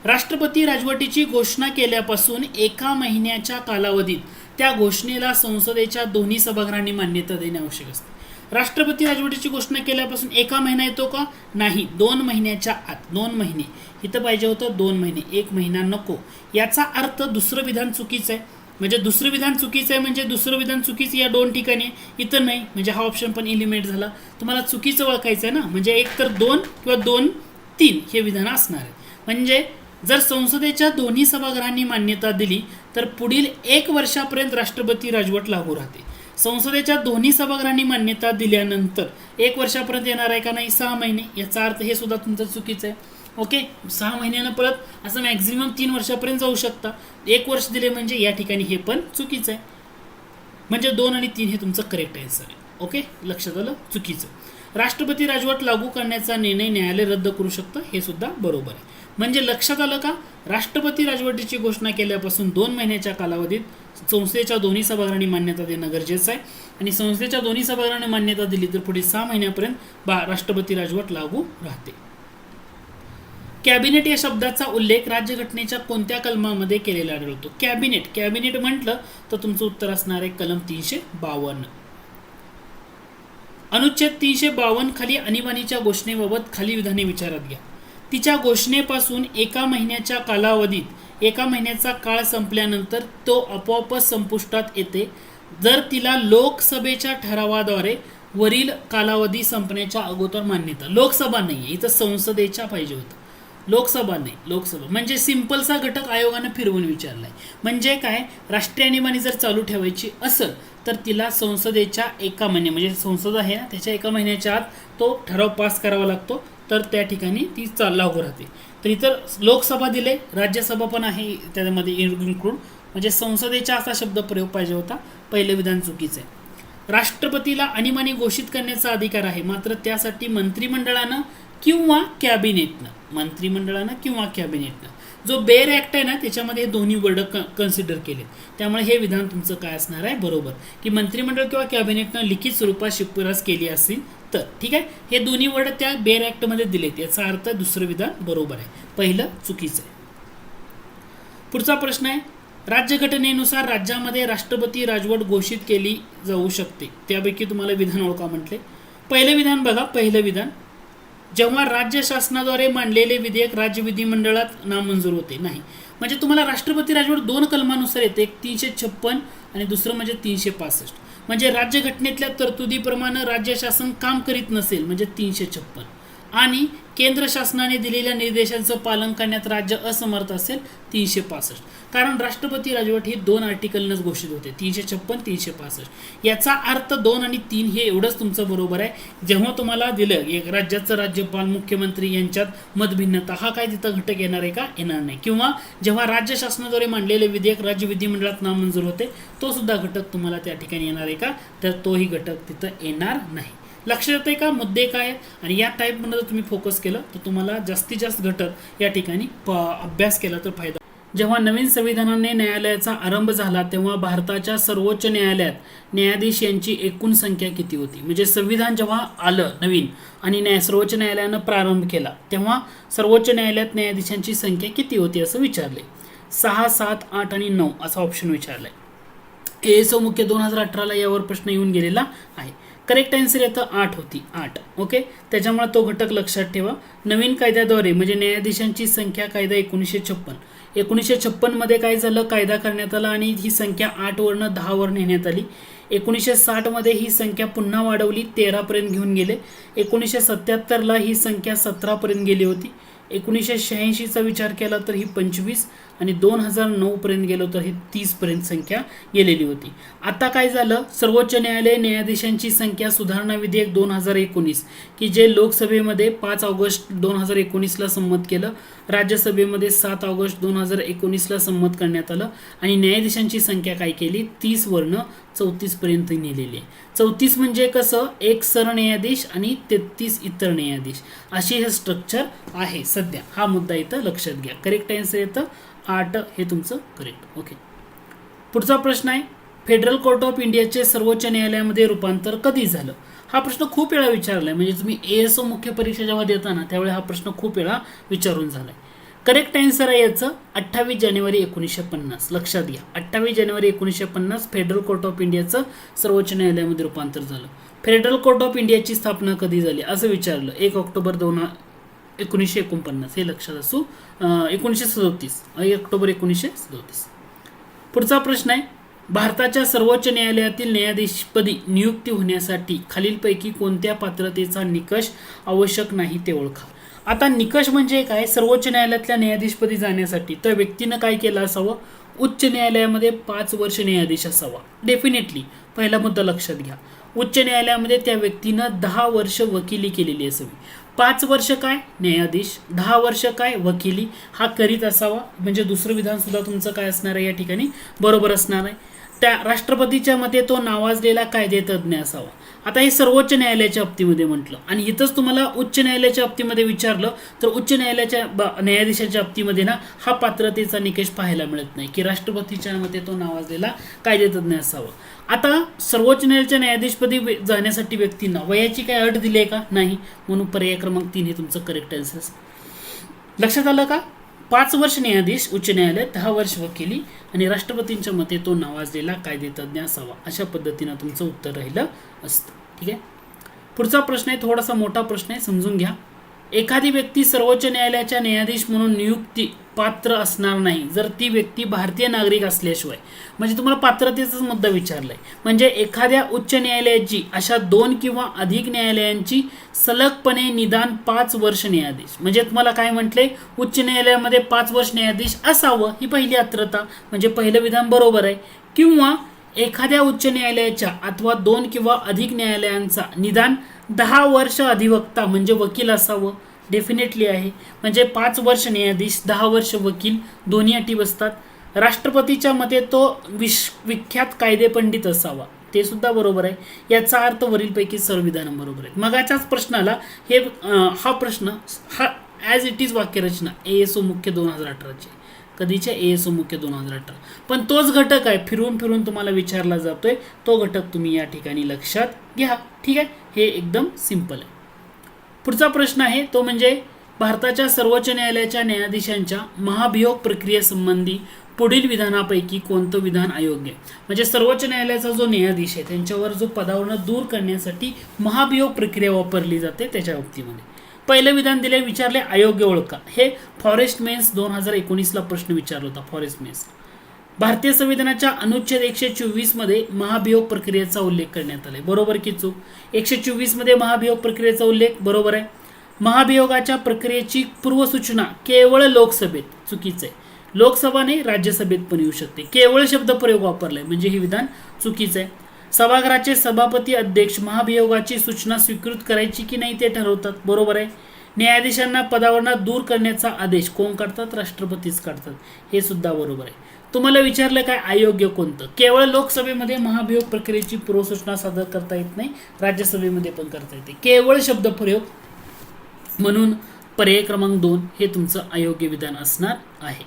राष्ट्रपती राजवटीची घोषणा केल्यापासून 1 महिन्याच्या कालावधीत त्या घोषणेला संसदेच्या दोन्ही सभागृहांनी मान्यता देणे आवश्यक असते. राष्ट्रपती राजवटीची घोषणा केल्यापासून 1 महिना येतो का, नाही. 2 महिन्याच्या आत. 2 महिने इथं पाहिजे होतं, 2 महिने. 1 महिना नको. याचा अर्थ दुसरं विधान चुकीचं आहे. म्हणजे दुसरं विधान चुकीचं आहे म्हणजे दुसरं विधान चुकीचं या 2 ठिकाणी, इथं नाही. म्हणजे हा ऑप्शन पण इलिमिनेट झाला. तुम्हाला चुकीचं ओळखायचं आहे ना, म्हणजे एक तर 2 किंवा 2-3 हे विधान असणार आहे. म्हणजे जर संसदेच्या दोन्ही सभागृहांनी मान्यता दिली तर पुढील 1 वर्षापर्यंत राष्ट्रपती राजवट लागू राहते. संसदेच्या दोन्ही सभागृहांनी मान्यता दिल्यानंतर 1 वर्षापर्यंत येणार आहे का, नाही. 6 महिने. याचा अर्थ हे सुद्धा तुमचं चुकीचं आहे. ओके. 6 महिन्यानं परत असं मॅक्झिमम 3 वर्षापर्यंत जाऊ शकता. 1 वर्ष दिले म्हणजे या ठिकाणी हे पण चुकीचं आहे. म्हणजे 2 आणि 3 हे तुमचं करेक्ट आन्सर आहे. ओके, लक्षात आलं. चुकीचं. राष्ट्रपती राजवट लागू करण्याचा निर्णय न्यायालय रद्द करू शकतं. हे सुद्धा बरोबर आहे. म्हणजे लक्षात आलं का, राष्ट्रपती राजवटीची घोषणा केल्यापासून 2 महिन्याच्या कालावधीत संसदेच्या दोन्ही सभागृहांनी मान्यता देणं गरजेचं आहे. आणि संसदेच्या दोन्ही सभागृहांनी मान्यता दिली तर पुढील 6 महिन्यापर्यंत राष्ट्रपती राजवट लागू राहते. कॅबिनेट या शब्दाचा उल्लेख राज्यघटनेच्या कोणत्या कलमामध्ये केलेला आढळतो. कॅबिनेट म्हटलं तर तुमचं उत्तर असणार आहे कलम 352. अनुच्छेद 352 खाली आणीबाणीच्या घोषणेबाबत खाली विधाने विचारात घ्या. तिच्या घोषणेपासून 1 महिन्याच्या कालावधीत 1 महिन्याचा काळ संपल्यानंतर तो आपोआपच संपुष्टात येते जर तिला लोकसभेच्या ठरावाद्वारे वरील कालावधी संपण्याच्या अगोदर मान्यता. लोकसभा नाही, इथं संसदेच्या पाहिजे होतं. लोकसभा नाही, लोकसभा म्हणजे सिंपलचा घटक आयोगानं फिरवून विचारलाय. म्हणजे काय, राष्ट्रीय आणीबाणी जर चालू ठेवायची असेल तर तिला संसदेच्या 1 महिने म्हणजे संसद आहे ना त्याच्या 1 महिन्याच्या आत तो ठराव पास करावा लागतो तर त्या ठिकाणी ती लागू राहते. तर इतर लोकसभा दिले, राज्यसभा पण आहे त्यामध्ये इन्क्लूड, म्हणजे संसदेच्या असा शब्द प्रयोग पाहिजे होता. पहिलं विधान चुकीचं आहे. राष्ट्रपतीला आणीबाणी घोषित करण्याचा अधिकार आहे मात्र त्यासाठी मंत्रिमंडळानं किंवा कॅबिनेटनं जो बेअर ॲक्ट आहे ना त्याच्यामध्ये हे दोन्ही वर्ड कन्सिडर केले, त्यामुळे हे विधान तुमचं काय असणार आहे बरोबर, की मंत्रिमंडळ किंवा कॅबिनेटनं लिखित स्वरूपात शिफारस केली असेल तर. ठीक आहे, हे दोन्ही वर्ड त्या बेअर ॲक्टमध्ये दिलेत, याचा अर्थ दुसरं विधान बरोबर आहे, पहिलं चुकीचं आहे. पुढचा प्रश्न आहे, राज्यघटनेनुसार राज्यामध्ये राष्ट्रपती राजवट घोषित केली जाऊ शकते, त्यापैकी तुम्हाला विधान ओळखा म्हटले. पहिलं विधान बघा, पहिलं विधान, जेव्हा राज्य शासनाद्वारे मांडलेले विधेयक राज्य विधिमंडळात नामंजूर होते. नाही, म्हणजे तुम्हाला राष्ट्रपती राजवट दोन कलमानुसार येते, एक 356 आणि दुसरं म्हणजे 365. म्हणजे राज्यघटनेतल्या तरतुदीप्रमाणे राज्य शासन काम करीत नसेल म्हणजे 356, आणि केंद्र शासनाने दिलेल्या निर्देशांचं पालन करण्यात राज्य असमर्थ असेल 365. कारण राष्ट्रपती राजवट ही 2 आर्टिकलनंच घोषित होते, 356 365. याचा अर्थ 2 आणि 3 हे एवढंच तुमचं बरोबर आहे. जेव्हा तुम्हाला दिलं एक राज्याचं राज्यपाल मुख्यमंत्री यांच्यात मतभिन्नता, हा काय तिथं घटक येणार आहे का? येणार नाही. किंवा जेव्हा राज्य शासनाद्वारे मांडलेले विधेयक राज्य विधिमंडळात नामंजूर होते, तो सुद्धा घटक तुम्हाला त्या ठिकाणी येणार आहे का? तर तोही घटक तिथं येणार नाही. लक्षात येते का मुद्दे काय आहेत? आणि या टाईपमध्ये जर तुम्ही फोकस केलं तर तुम्हाला जास्तीत जास्त घटक या ठिकाणी अभ्यास केला तर फायदा. जेव्हा नवीन संविधानाने न्यायालयाचा आरंभ झाला तेव्हा भारताच्या सर्वोच्च न्यायालयात न्यायाधीश यांची एकूण संख्या किती होती? म्हणजे संविधान जेव्हा आलं नवीन आणि सर्वोच्च न्यायालयानं प्रारंभ केला तेव्हा सर्वोच्च न्यायालयात न्यायाधीशांची संख्या किती होती असं विचारले. 6, 7, 8 आणि 9 असा ऑप्शन विचारलाय. ASO मुख्य 2018ला यावर प्रश्न येऊन गेलेला आहे. करेक्ट आन्सर येतं 8 होती, 8. ओके, त्याच्यामुळे तो घटक लक्षात ठेवा. नवीन कायद्याद्वारे म्हणजे न्यायाधीशांची संख्या कायदा 1956 मध्ये काय झालं, कायदा करण्यात आला आणि ही संख्या 8 वरनं 10 वर नेण्यात आली. 1960 मध्ये ही संख्या पुन्हा वाढवली, 13 पर्यंत घेऊन गेले. 1977ला ही संख्या 17 पर्यंत गेली होती. 1986चा विचार केला तर ही 25 आणि 2009 पर्यंत गेलो तर ही 30 पर्यंत संख्या गेलेली होती. आता काय झालं, सर्वोच्च न्यायालय न्यायाधीशांची संख्या सुधारणा विधेयक 2019 की जे लोकसभेमध्ये 5 ऑगस्ट 2019ला संमत केलं, राज्यसभेमध्ये 7 ऑगस्ट 2019ला संमत करण्यात आलं आणि न्यायाधीशांची संख्या काय केली, 30 वरनं 34 पर्यंत नेलेली आहे. 34 म्हणजे कसं, एक सरन्यायाधीश आणि 33 इतर न्यायाधीश अशी हे स्ट्रक्चर आहे सध्या. हा मुद्दा इथं लक्षात घ्या. करेक्ट आन्सर येतं 8 हे तुमचं करेक्ट. ओके, पुढचा प्रश्न आहे, फेडरल कोर्ट ऑफ इंडियाचे सर्वोच्च न्यायालयामध्ये रूपांतर कधी झालं? हा प्रश्न खूप वेळा विचारलाय, म्हणजे तुम्ही ASO मुख्य परीक्षा जेव्हा देता ना त्यावेळी हा प्रश्न खूप वेळा विचारून झालाय. करेक्ट आन्सर आहे याचं 28 जानेवारी 1950. लक्षात घ्या, 28 जानेवारी 1950 फेडरल कोर्ट ऑफ इंडियाचं सर्वोच्च न्यायालयामध्ये रूपांतर झालं. फेडरल कोर्ट ऑफ इंडियाची स्थापना कधी झाली असं विचारलं, 1 ऑक्टोबर 1949 हे लक्षात असू. 1937 ऑक्टोबर 1937. पुढचा प्रश्न आहे, भारताच्या सर्वोच्च न्यायालयातील न्यायाधीशपदी नियुक्ती होण्यासाठी खालीलपैकी कोणत्या पात्रतेचा निकष आवश्यक नाही ते ओळखा. आता निकष म्हणजे काय, सर्वोच्च न्यायालयातल्या न्यायाधीशपदी जाण्यासाठी त्या व्यक्तीनं काय केलं असावं, उच्च न्यायालयामध्ये 5 वर्ष न्यायाधीश असावा. डेफिनेटली पहिला मुद्दा लक्षात घ्या, उच्च न्यायालयामध्ये त्या व्यक्तीनं 10 वर्ष वकिली केलेली असावी. 5 वर्ष काय न्यायाधीश, 10 वर्ष काय वकिली हा करीत असावा. म्हणजे दुसरं विधान सुद्धा तुमचं काय असणार आहे या ठिकाणी बरोबर असणार आहे. त्या राष्ट्रपतीच्या मते तो नावाजलेला कायदेतज्ञ असावा. आता हे सर्वोच्च न्यायालयाच्या बाबतीमध्ये म्हटलं आणि इथंच तुम्हाला उच्च न्यायालयाच्या बाबतीमध्ये विचारलं तर उच्च न्यायालयाच्या न्यायाधीशाच्या बाबतीमध्ये ना हा पात्रतेचा निकष पाहायला मिळत नाही की राष्ट्रपतीच्या मते तो नावाजलेला कायदेतज्ञ असावा. आता सर्वोच्च न्यायालयाच्या न्यायाधीशपदी जाण्यासाठी व्यक्तींना वयाची काय अट दिली आहे का? नाही, म्हणून पर्याय क्रमांक 3 हे तुमचं करेक्ट आन्सर. लक्षात आलं का? 5 वर्ष न्यायाधीश उच्च न्यायालय, 10 वर्ष वकिली आणि राष्ट्रपतींच्या मते तो नावाजलेला कायदेतज्ञ असावा. अशा पद्धतीनं तुमचं उत्तर राहिलं असतं. ठीक आहे, पुढचा प्रश्न आहे, थोडासा मोठा प्रश्न आहे, समजून घ्या. एखादी व्यक्ती सर्वोच्च न्यायालयाच्या न्यायाधीश म्हणून नियुक्ती पात्र असणार नाही जर ती व्यक्ती भारतीय नागरिक असल्याशिवाय. म्हणजे तुम्हाला पात्रतेचाच मुद्दा विचारलाय. म्हणजे एखाद्या उच्च न्यायालयाची अशा 2 किंवा अधिक न्यायालयांची सलगपणे निदान 5 वर्ष न्यायाधीश. म्हणजे तुम्हाला काय म्हटले, उच्च न्यायालयामध्ये 5 वर्ष न्यायाधीश असावं ही पहिली पात्रता, म्हणजे पहिलं विधान बरोबर आहे. किंवा एखाद्या उच्च न्यायालयाच्या अथवा 2 किंवा अधिक न्यायालयांचा निदान 10 वर्ष अधिवक्ता म्हणजे वकील असावं. डेफिनेटली आहे. म्हणजे 5 वर्ष न्यायाधीश, 10 वर्ष वकील, दोन्ही अटी बसतात. राष्ट्रपतीच्या मते तो विख्यात कायदेपंडित असावा, ते सुद्धा बरोबर आहे. याचा अर्थ वरीलपैकी सर्व विधान बरोबर आहेत. मगाच्याच प्रश्नाला हे हा प्रश्न हा ॲज इट इज वाक्यरचना ASO मुख्य 2018ची कधीच्या ASO मुख्य 2018. पण तोच घटक आहे, फिरून फिरून तुम्हाला विचारला जातोय, तो घटक तुम्ही या ठिकाणी लक्षात घ्या. ठीक आहे, हे एकदम सिंपल आहे. पुढचा प्रश्न आहे तो म्हणजे भारताच्या सर्वोच्च न्यायालयाच्या न्यायाधीशांच्या महाभियोग प्रक्रियेसंबंधी पुढील विधानापैकी कोणतं विधान अयोग्य आहे. म्हणजे सर्वोच्च न्यायालयाचा जो न्यायाधीश आहे त्यांच्यावर जो पदावरून दूर करण्यासाठी महाभियोग प्रक्रिया वापरली जाते त्याच्या बाबतीमध्ये पहिलं विधान दिले, विचारले अयोग्य ओळखा. हे फॉरेस्ट मेन्स 2019ला प्रश्न विचारला होता. फॉरेस्ट मेन्स भारतीय संविधानाच्या अनुच्छेद 124 मध्ये महाभियोग प्रक्रियेचा उल्लेख करण्यात आलाय. बरोबर की चूक? 124 मध्ये महाभियोग प्रक्रियेचा उल्लेख बरोबर आहे. महाभियोगाच्या प्रक्रियेची पूर्वसूचना केवळ लोकसभेत, चुकीचं आहे. लोकसभा नाही, राज्यसभेत पण येऊ शकते. केवळ शब्द प्रयोग वापरलाय म्हणजे हे विधान चुकीचं आहे. सभागृहाचे सभापती अध्यक्ष महाभियोगाची सूचना स्वीकृत करायची की नाही ते ठरवतात. बरोबर आहे. न्यायाधीशांना पदावरून दूर करण्याचा आदेश कोण काढतात? राष्ट्रपतीच काढतात. हे सुद्धा बरोबर आहे. तुम्हाला विचारलं काय अयोग्य कोणतं? केवळ लोकसभेमध्ये महाभियोग प्रक्रियेची पूर्वसूचना सादर करता येत नाही, राज्यसभेमध्ये पण करता येते. केवळ शब्द प्रयोग, म्हणून पर्याय क्रमांक 2 हे तुमचं अयोग्य विधान असणार आहे.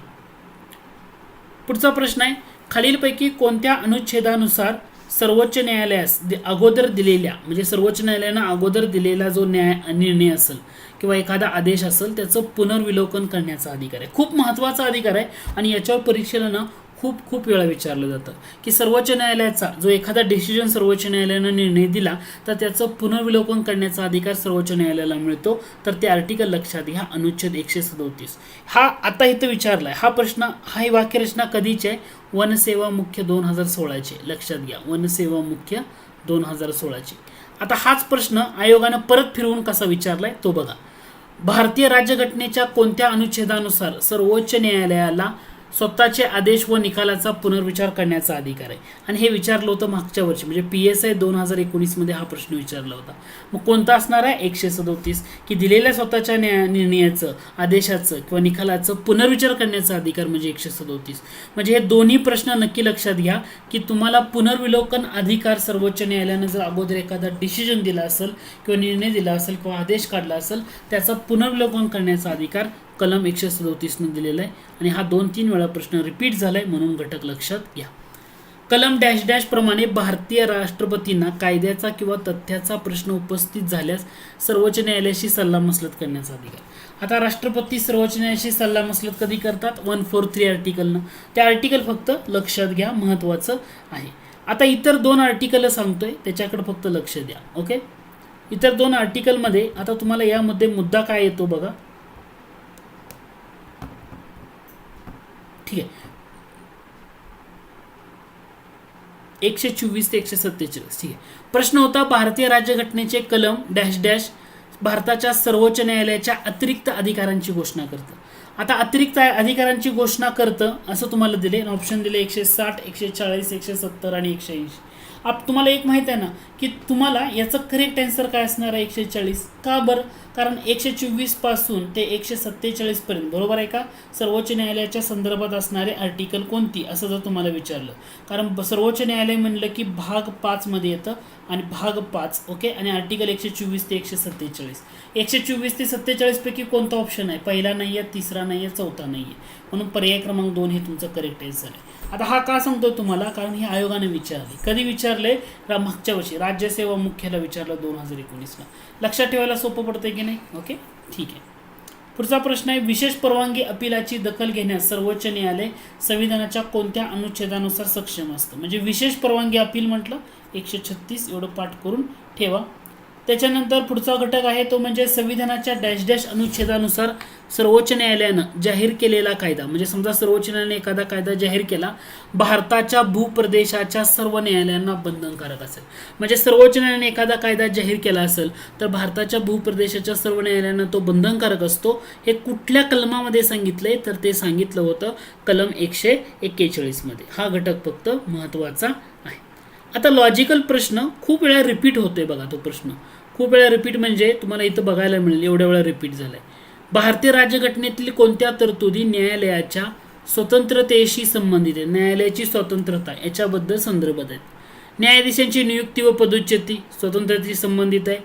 पुढचा प्रश्न आहे, खालीलपैकी कोणत्या अनुच्छेदानुसार सर्वोच्च न्यायालयास अगोदर दिलेल्या, म्हणजे सर्वोच्च न्यायालयानं अगोदर दिलेला जो निर्णय असेल किंवा एखादा आदेश असेल त्याचं पुनर्विलोकन करण्याचा अधिकार आहे. खूप महत्त्वाचा अधिकार आहे आणि याच्यावर परीक्षेला ना खूप वेळा विचारलं जातं की सर्वोच्च न्यायालयाचा जो एखादा डिसिजन सर्वोच्च न्यायालयानं निर्णय दिला तर त्याचं पुनर्विलोकन करण्याचा अधिकार सर्वोच्च न्यायालयाला मिळतो. तर ते आर्टिकल लक्षात घ्या, अनुच्छेद 137. हा आता इथं विचारलाय हा प्रश्न. हा ही वाक्यरचना कधीची आहे? वनसेवा मुख्य 2016ची. लक्षात घ्या, वनसेवा मुख्य 2016ची. आता हाच प्रश्न आयोगानं परत फिरवून कसा विचारलाय तो बघा. भारतीय राज्यघटनेच्या कोणत्या अनुच्छेदानुसार सर्वोच्च न्यायालयाला स्वतःचे आदेश व निकालाचा पुनर्विचार करण्याचा अधिकार आहे? आणि हे विचारलं होतं मागच्या वर्षी, म्हणजे PSI 2019 मध्ये हा प्रश्न विचारला होता. मग कोणता असणार आहे? 137 की दिलेल्या स्वतःच्या निर्णयाचं, आदेशाचं किंवा निकालाचं पुनर्विचार करण्याचा अधिकार म्हणजे 137. म्हणजे हे दोन्ही प्रश्न नक्की लक्षात घ्या की तुम्हाला पुनर्विलोकन अधिकार सर्वोच्च न्यायालयानं जर अगोदर एखादा डिसिजन दिला असेल किंवा निर्णय दिला असेल किंवा आदेश काढला असेल त्याचा पुनर्विलोकन करण्याचा अधिकार कलम 137 दिलेला आहे. आणि हा 2-3 वेळा प्रश्न रिपीट झालाय म्हणून घटक लक्षात घ्या. कलम डॅश डॅश प्रमाणे भारतीय राष्ट्रपतींना कायद्याचा किंवा तथ्याचा प्रश्न उपस्थित झाल्यास सर्वोच्च न्यायालयाशी सल्लामसलत करण्याचा अधिकार. आता राष्ट्रपती सर्वोच्च न्यायालयाशी सल्लामसलत कधी करतात? 143 आर्टिकलनं. त्या आर्टिकल फक्त लक्षात घ्या, महत्त्वाचं आहे. आता इतर 2 आर्टिकल सांगतोय त्याच्याकडे फक्त लक्ष द्या. ओके, इतर 2 आर्टिकलमध्ये आता तुम्हाला यामध्ये मुद्दा काय येतो बघा. ठीक आहे, 124 ते 147. ठीक आहे, प्रश्न होता भारतीय राज्यघटनेचे कलम डॅश डॅश भारताच्या सर्वोच्च न्यायालयाच्या अतिरिक्त अधिकारांची घोषणा करतं. आता अतिरिक्त अधिकारांची घोषणा करतं असं तुम्हाला दिले, ऑप्शन दिले 160, 140, 170 आणि 180. तुम्हाला एक माहित आहे ना की तुम्हाला याचं करेक्ट आन्सर काय असणार आहे? 140. का बरं? कारण 124 पासून ते 147 पर्यंत बरोबर आहे का सर्वोच्च न्यायालयाच्या संदर्भात असणारे आर्टिकल कोणती असं जर तुम्हाला विचारलं, कारण सर्वोच्च न्यायालय म्हणलं की भाग 5 मध्ये येतं आणि भाग 5 ओके, आणि आर्टिकल 124 ते 147. 124 ते 47 पैकी कोणता ऑप्शन आहे? पहिला नाही आहे, तिसरा नाही आहे, चौथा नाही आहे, म्हणून पर्याय क्रमांक 2 हे तुमचं करेक्ट आन्सर आहे. आता हा का सांगतो तुम्हाला? कारण हे आयोगाने विचारले. कधी विचारले? मागच्या वर्षी राज्यसेवा मुख्याला विचारलं 2019ला. लक्षात ठेवायला सोपं पडतंय की नाही? ओके, ठीक आहे. पुढचा प्रश्न आहे, विशेष परवानगी अपिलाची दखल घेण्यास सर्वोच्च न्यायालय संविधानाच्या कोणत्या अनुच्छेदानुसार सक्षम असतं? म्हणजे विशेष परवानगी अपील म्हटलं 136 एवढं पाठ करून ठेवा. त्याच्यानंतर पुढचा घटक आहे तो म्हणजे संविधानाच्या डॅश डॅश अनुच्छेदानुसार सर्वोच्च न्यायालयानं जाहीर केलेला कायदा. म्हणजे समजा सर्वोच्च न्यायालयाने एखादा कायदा जाहीर केला, भारताच्या भूप्रदेशाच्या सर्व न्यायालयांना बंधनकारक असेल. म्हणजे सर्वोच्च न्यायालयाने एखादा कायदा जाहीर केला असेल तर भारताच्या भूप्रदेशाच्या सर्व न्यायालयांना तो बंधनकारक असतो. हे कुठल्या कलमामध्ये सांगितलंय? तर ते सांगितलं होतं कलम 141 मध्ये. हा घटक फक्त महत्त्वाचा आहे. आता लॉजिकल प्रश्न खूप वेळा रिपीट होतोय बघा. तो प्रश्न खूप वेळा रिपीट म्हणजे तुम्हाला इथं बघायला मिळेल एवढ्या वेळा रिपीट झालाय. भारतीय राज्यघटनेतील कोणत्या तरतुदी न्यायालयाच्या स्वतंत्रतेशी संबंधित आहे? न्यायालयाची स्वतंत्रता याच्याबद्दल संदर्भात आहेत. न्यायाधीशांची नियुक्ती व पदोच्चती स्वतंत्रतेशी संबंधित आहे.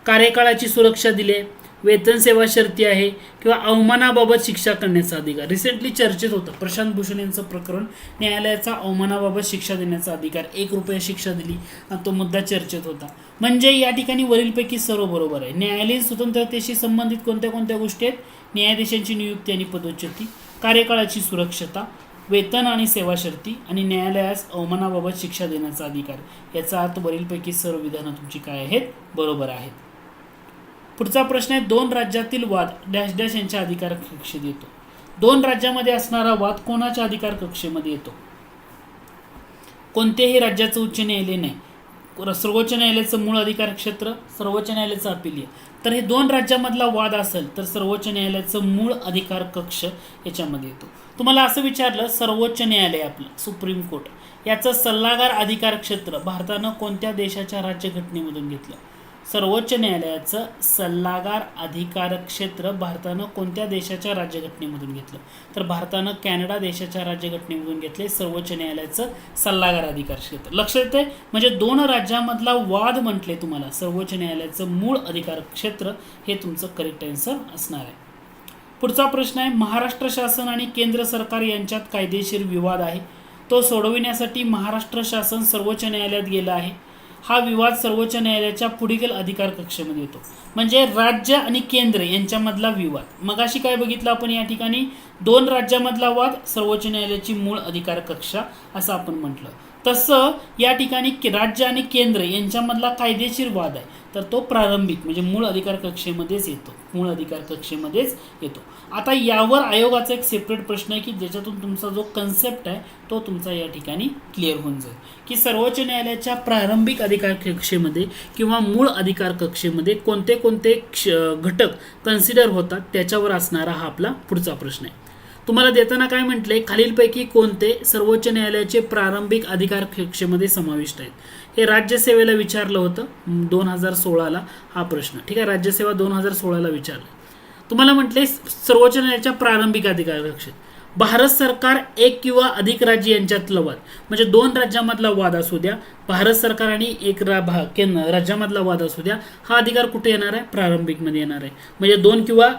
कार्यकाळाची सुरक्षा दिली आहे. वेतन सेवा शर्ती आहे, किंवा अवमानाबाबत शिक्षा करण्याचा अधिकार. रिसेंटली चर्चेत होतं प्रशांत भूषण यांचं प्रकरण, न्यायालयाचा अवमानाबाबत शिक्षा देण्याचा अधिकार, 1 रुपया शिक्षा दिली आणि तो मुद्दा चर्चेत होता. म्हणजे या ठिकाणी वरीलपैकी सर्व बरोबर आहे. न्यायालयीन स्वतंत्रतेशी संबंधित कोणत्या कोणत्या गोष्टी आहेत? न्यायाधीशांची नियुक्ती आणि पदोच्युती, कार्यकाळाची सुरक्षता, वेतन आणि सेवा शर्ती, आणि न्यायालयास अवमानाबाबत शिक्षा देण्याचा अधिकार. याचा अर्थ वरीलपैकी सर्व विधानं तुमची काय आहेत? बरोबर आहेत. पुढचा प्रश्न आहे, 2 राज्यातील वाद डॅश डॅश यांच्या अधिकार कक्षेत येतो. 2 राज्यामध्ये असणारा वाद कोणाच्या अधिकार कक्षेमध्ये येतो? कोणत्याही राज्याचं उच्च न्यायालय नाही, सर्वोच्च न्यायालयाचं मूळ अधिकार क्षेत्र, सर्वोच्च न्यायालयाचं अपीलीय. तर हे 2 राज्यामधला वाद असेल तर सर्वोच्च न्यायालयाचं मूळ अधिकार कक्ष याच्यामध्ये येतो. तुम्हाला असं विचारलं, सर्वोच्च न्यायालय आपलं सुप्रीम कोर्ट याचं सल्लागार अधिकार क्षेत्र भारतानं कोणत्या देशाच्या राज्यघटनेमधून घेतलं? सर्वोच्च न्यायालयाचं सल्लागार अधिकार क्षेत्र भारतानं कोणत्या देशाच्या राज्यघटनेमधून घेतलं? तर भारतानं कॅनडा देशाच्या राज्यघटनेमधून घेतले सर्वोच्च न्यायालयाचं सल्लागार अधिकार क्षेत्र. लक्षात येते, म्हणजे 2 राज्यामधला वाद म्हटले तुम्हाला, सर्वोच्च न्यायालयाचं मूळ अधिकार क्षेत्र हे तुमचं करेक्ट आन्सर असणार आहे. पुढचा प्रश्न आहे, महाराष्ट्र शासन आणि केंद्र सरकार यांच्यात कायदेशीर विवाद आहे, तो सोडविण्यासाठी महाराष्ट्र शासन सर्वोच्च न्यायालयात गेलं आहे. हा विवाद सर्वोच्च न्यायालयाच्या पुढील अधिकार कक्षेमध्ये येतो. म्हणजे राज्य आणि केंद्र यांच्यामधला विवाद. मगाशी काय बघितलं आपण या ठिकाणी? 2 राज्यामधला वाद सर्वोच्च न्यायालयाची मूळ अधिकार कक्षा असं आपण म्हटलं. तसं या ठिकाणी राज्य आणि केंद्र यांच्यामधला कायदेशीर वाद आहे, तर तो प्रारंभिक म्हणजे मूळ अधिकार कक्षेमध्येच येतो, मूळ अधिकार कक्षेमध्येच येतो. आता यावर आयोगाचा एक सेपरेट प्रश्न आहे की ज्याच्यातून तुमचा जो कन्सेप्ट आहे तो तुमचा या ठिकाणी क्लिअर होऊन जाईल की सर्वोच्च न्यायालयाच्या प्रारंभिक अधिकार कक्षेमध्ये किंवा मूळ अधिकार कक्षेमध्ये कोणते कोणते घटक कन्सिडर होतात त्याच्यावर असणारा हा आपला पुढचा प्रश्न आहे. तुम्हाला देताना काय म्हटलंय, खालीलपैकी कोणते सर्वोच्च न्यायालयाचे प्रारंभिक अधिकार कक्षेमध्ये समाविष्ट आहेत? हे राज्यसेवेला विचारलं होतं 2016ला हा प्रश्न. ठीक आहे, राज्यसेवा 2016ला विचारलं. तुम्हाला म्हटले सर्वोच्च न्यायालयाच्या प्रारंभिक अधिकार कक्षेत भारत सरकार एक किंवा अधिक राज्य यांच्यातला वाद, म्हणजे 2 राज्यामधला वाद असू द्या, भारत सरकार आणि एक राज्यामधला वाद असू द्या, हा अधिकार कुठे येणार आहे? प्रारंभिक मध्ये येणार आहे. म्हणजे 2 किंवा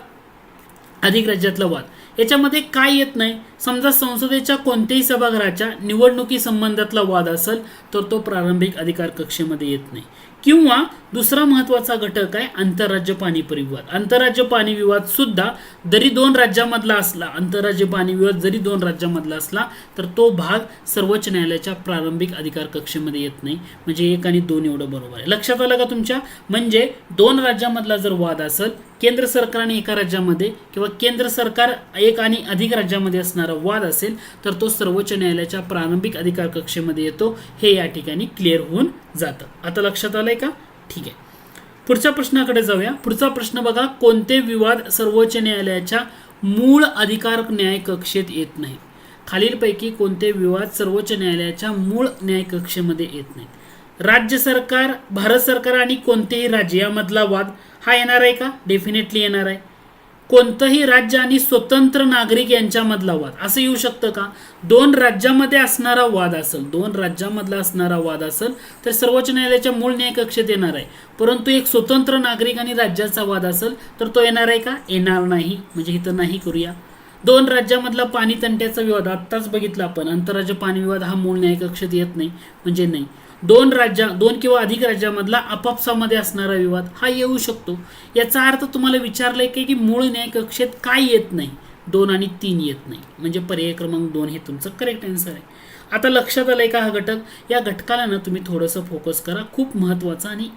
अधिक राज्यातला वाद याच्यामध्ये काय येत नाही. समजा संसदेच्या कोणत्याही सभागृहाच्या निवडणुकी संबंधातला वाद असेल तर तो प्रारंभिक अधिकार कक्षेमध्ये येत नाही. किंवा दुसरा महत्त्वाचा घटक आहे आंतरराज्य पाणी परिविवाद. आंतरराज्य पाणी विवाद सुद्धा जरी 2 राज्यामधला असला, आंतरराज्य पाणी विवाद जरी 2 राज्यामधला असला तर तो भाग सर्वोच्च न्यायालयाच्या प्रारंभिक अधिकार कक्षेमध्ये येत नाही. म्हणजे 1 आणि 2 एवढं बरोबर आहे. लक्षात आलं का तुमच्या? म्हणजे 2 राज्यामधला जर वाद असेल, केंद्र सरकार आणि एका राज्यामध्ये किंवा केंद्र सरकार 1 आणि अधिक राज्यामध्ये असणारा वाद असेल तर तो सर्वोच्च न्यायालयाच्या प्रारंभिक अधिकार कक्षेमध्ये येतो. हे या ठिकाणी क्लिअर होऊन जातं. आता लक्षात आलंय का? ठीक आहे, पुढच्या प्रश्नाकडे जाऊया. पुढचा प्रश्न बघा, कोणते विवाद सर्वोच्च न्यायालयाच्या मूळ अधिकार न्याय कक्षेत येत नाही? खालीलपैकी कोणते विवाद सर्वोच्च न्यायालयाच्या मूळ न्याय कक्षेमध्ये येत नाहीत? राज्य सरकार, भारत सरकार आणि कोणतेही राज्य यामधला वाद हा येणार आहे का? डेफिनेटली येणार आहे. कोणतंही राज्य आणि स्वतंत्र नागरिक यांच्यामधला वाद असं येऊ शकतं का? 2 राज्यामध्ये असणारा वाद असेल, 2 राज्यामधला असणारा वाद असेल तर सर्वोच्च न्यायालयाच्या मूळ न्याय कक्षेत येणार आहे. परंतु एक स्वतंत्र नागरिक आणि राज्याचा वाद असेल तर तो येणार आहे का? येणार नाही. म्हणजे इथं नाही करूया. 2 राज्यामधला पाणी तंट्याचा विवाद आत्ताच बघितला आपण, आंतरराज्य पाणी विवाद हा मूळ न्याय कक्षेत येत नाही, म्हणजे नाही. 2 किंवा अधिक राज्यामधला आपापसामध्ये असणारा विवाद हा येऊ शकतो. याचा अर्थ तुम्हाला विचारलंय की मूळ न्याय कक्षेत काय येत नाही? 2 आणि 3 येत नाही. म्हणजे पर्याय क्रमांक 2 हे तुमचं करेक्ट आन्सर आहे. आता लक्षात आलंय का हा घटक? या घटकाला ना तुम्ही थोडंसं फोकस करा, खूप महत्त्वाचा आणि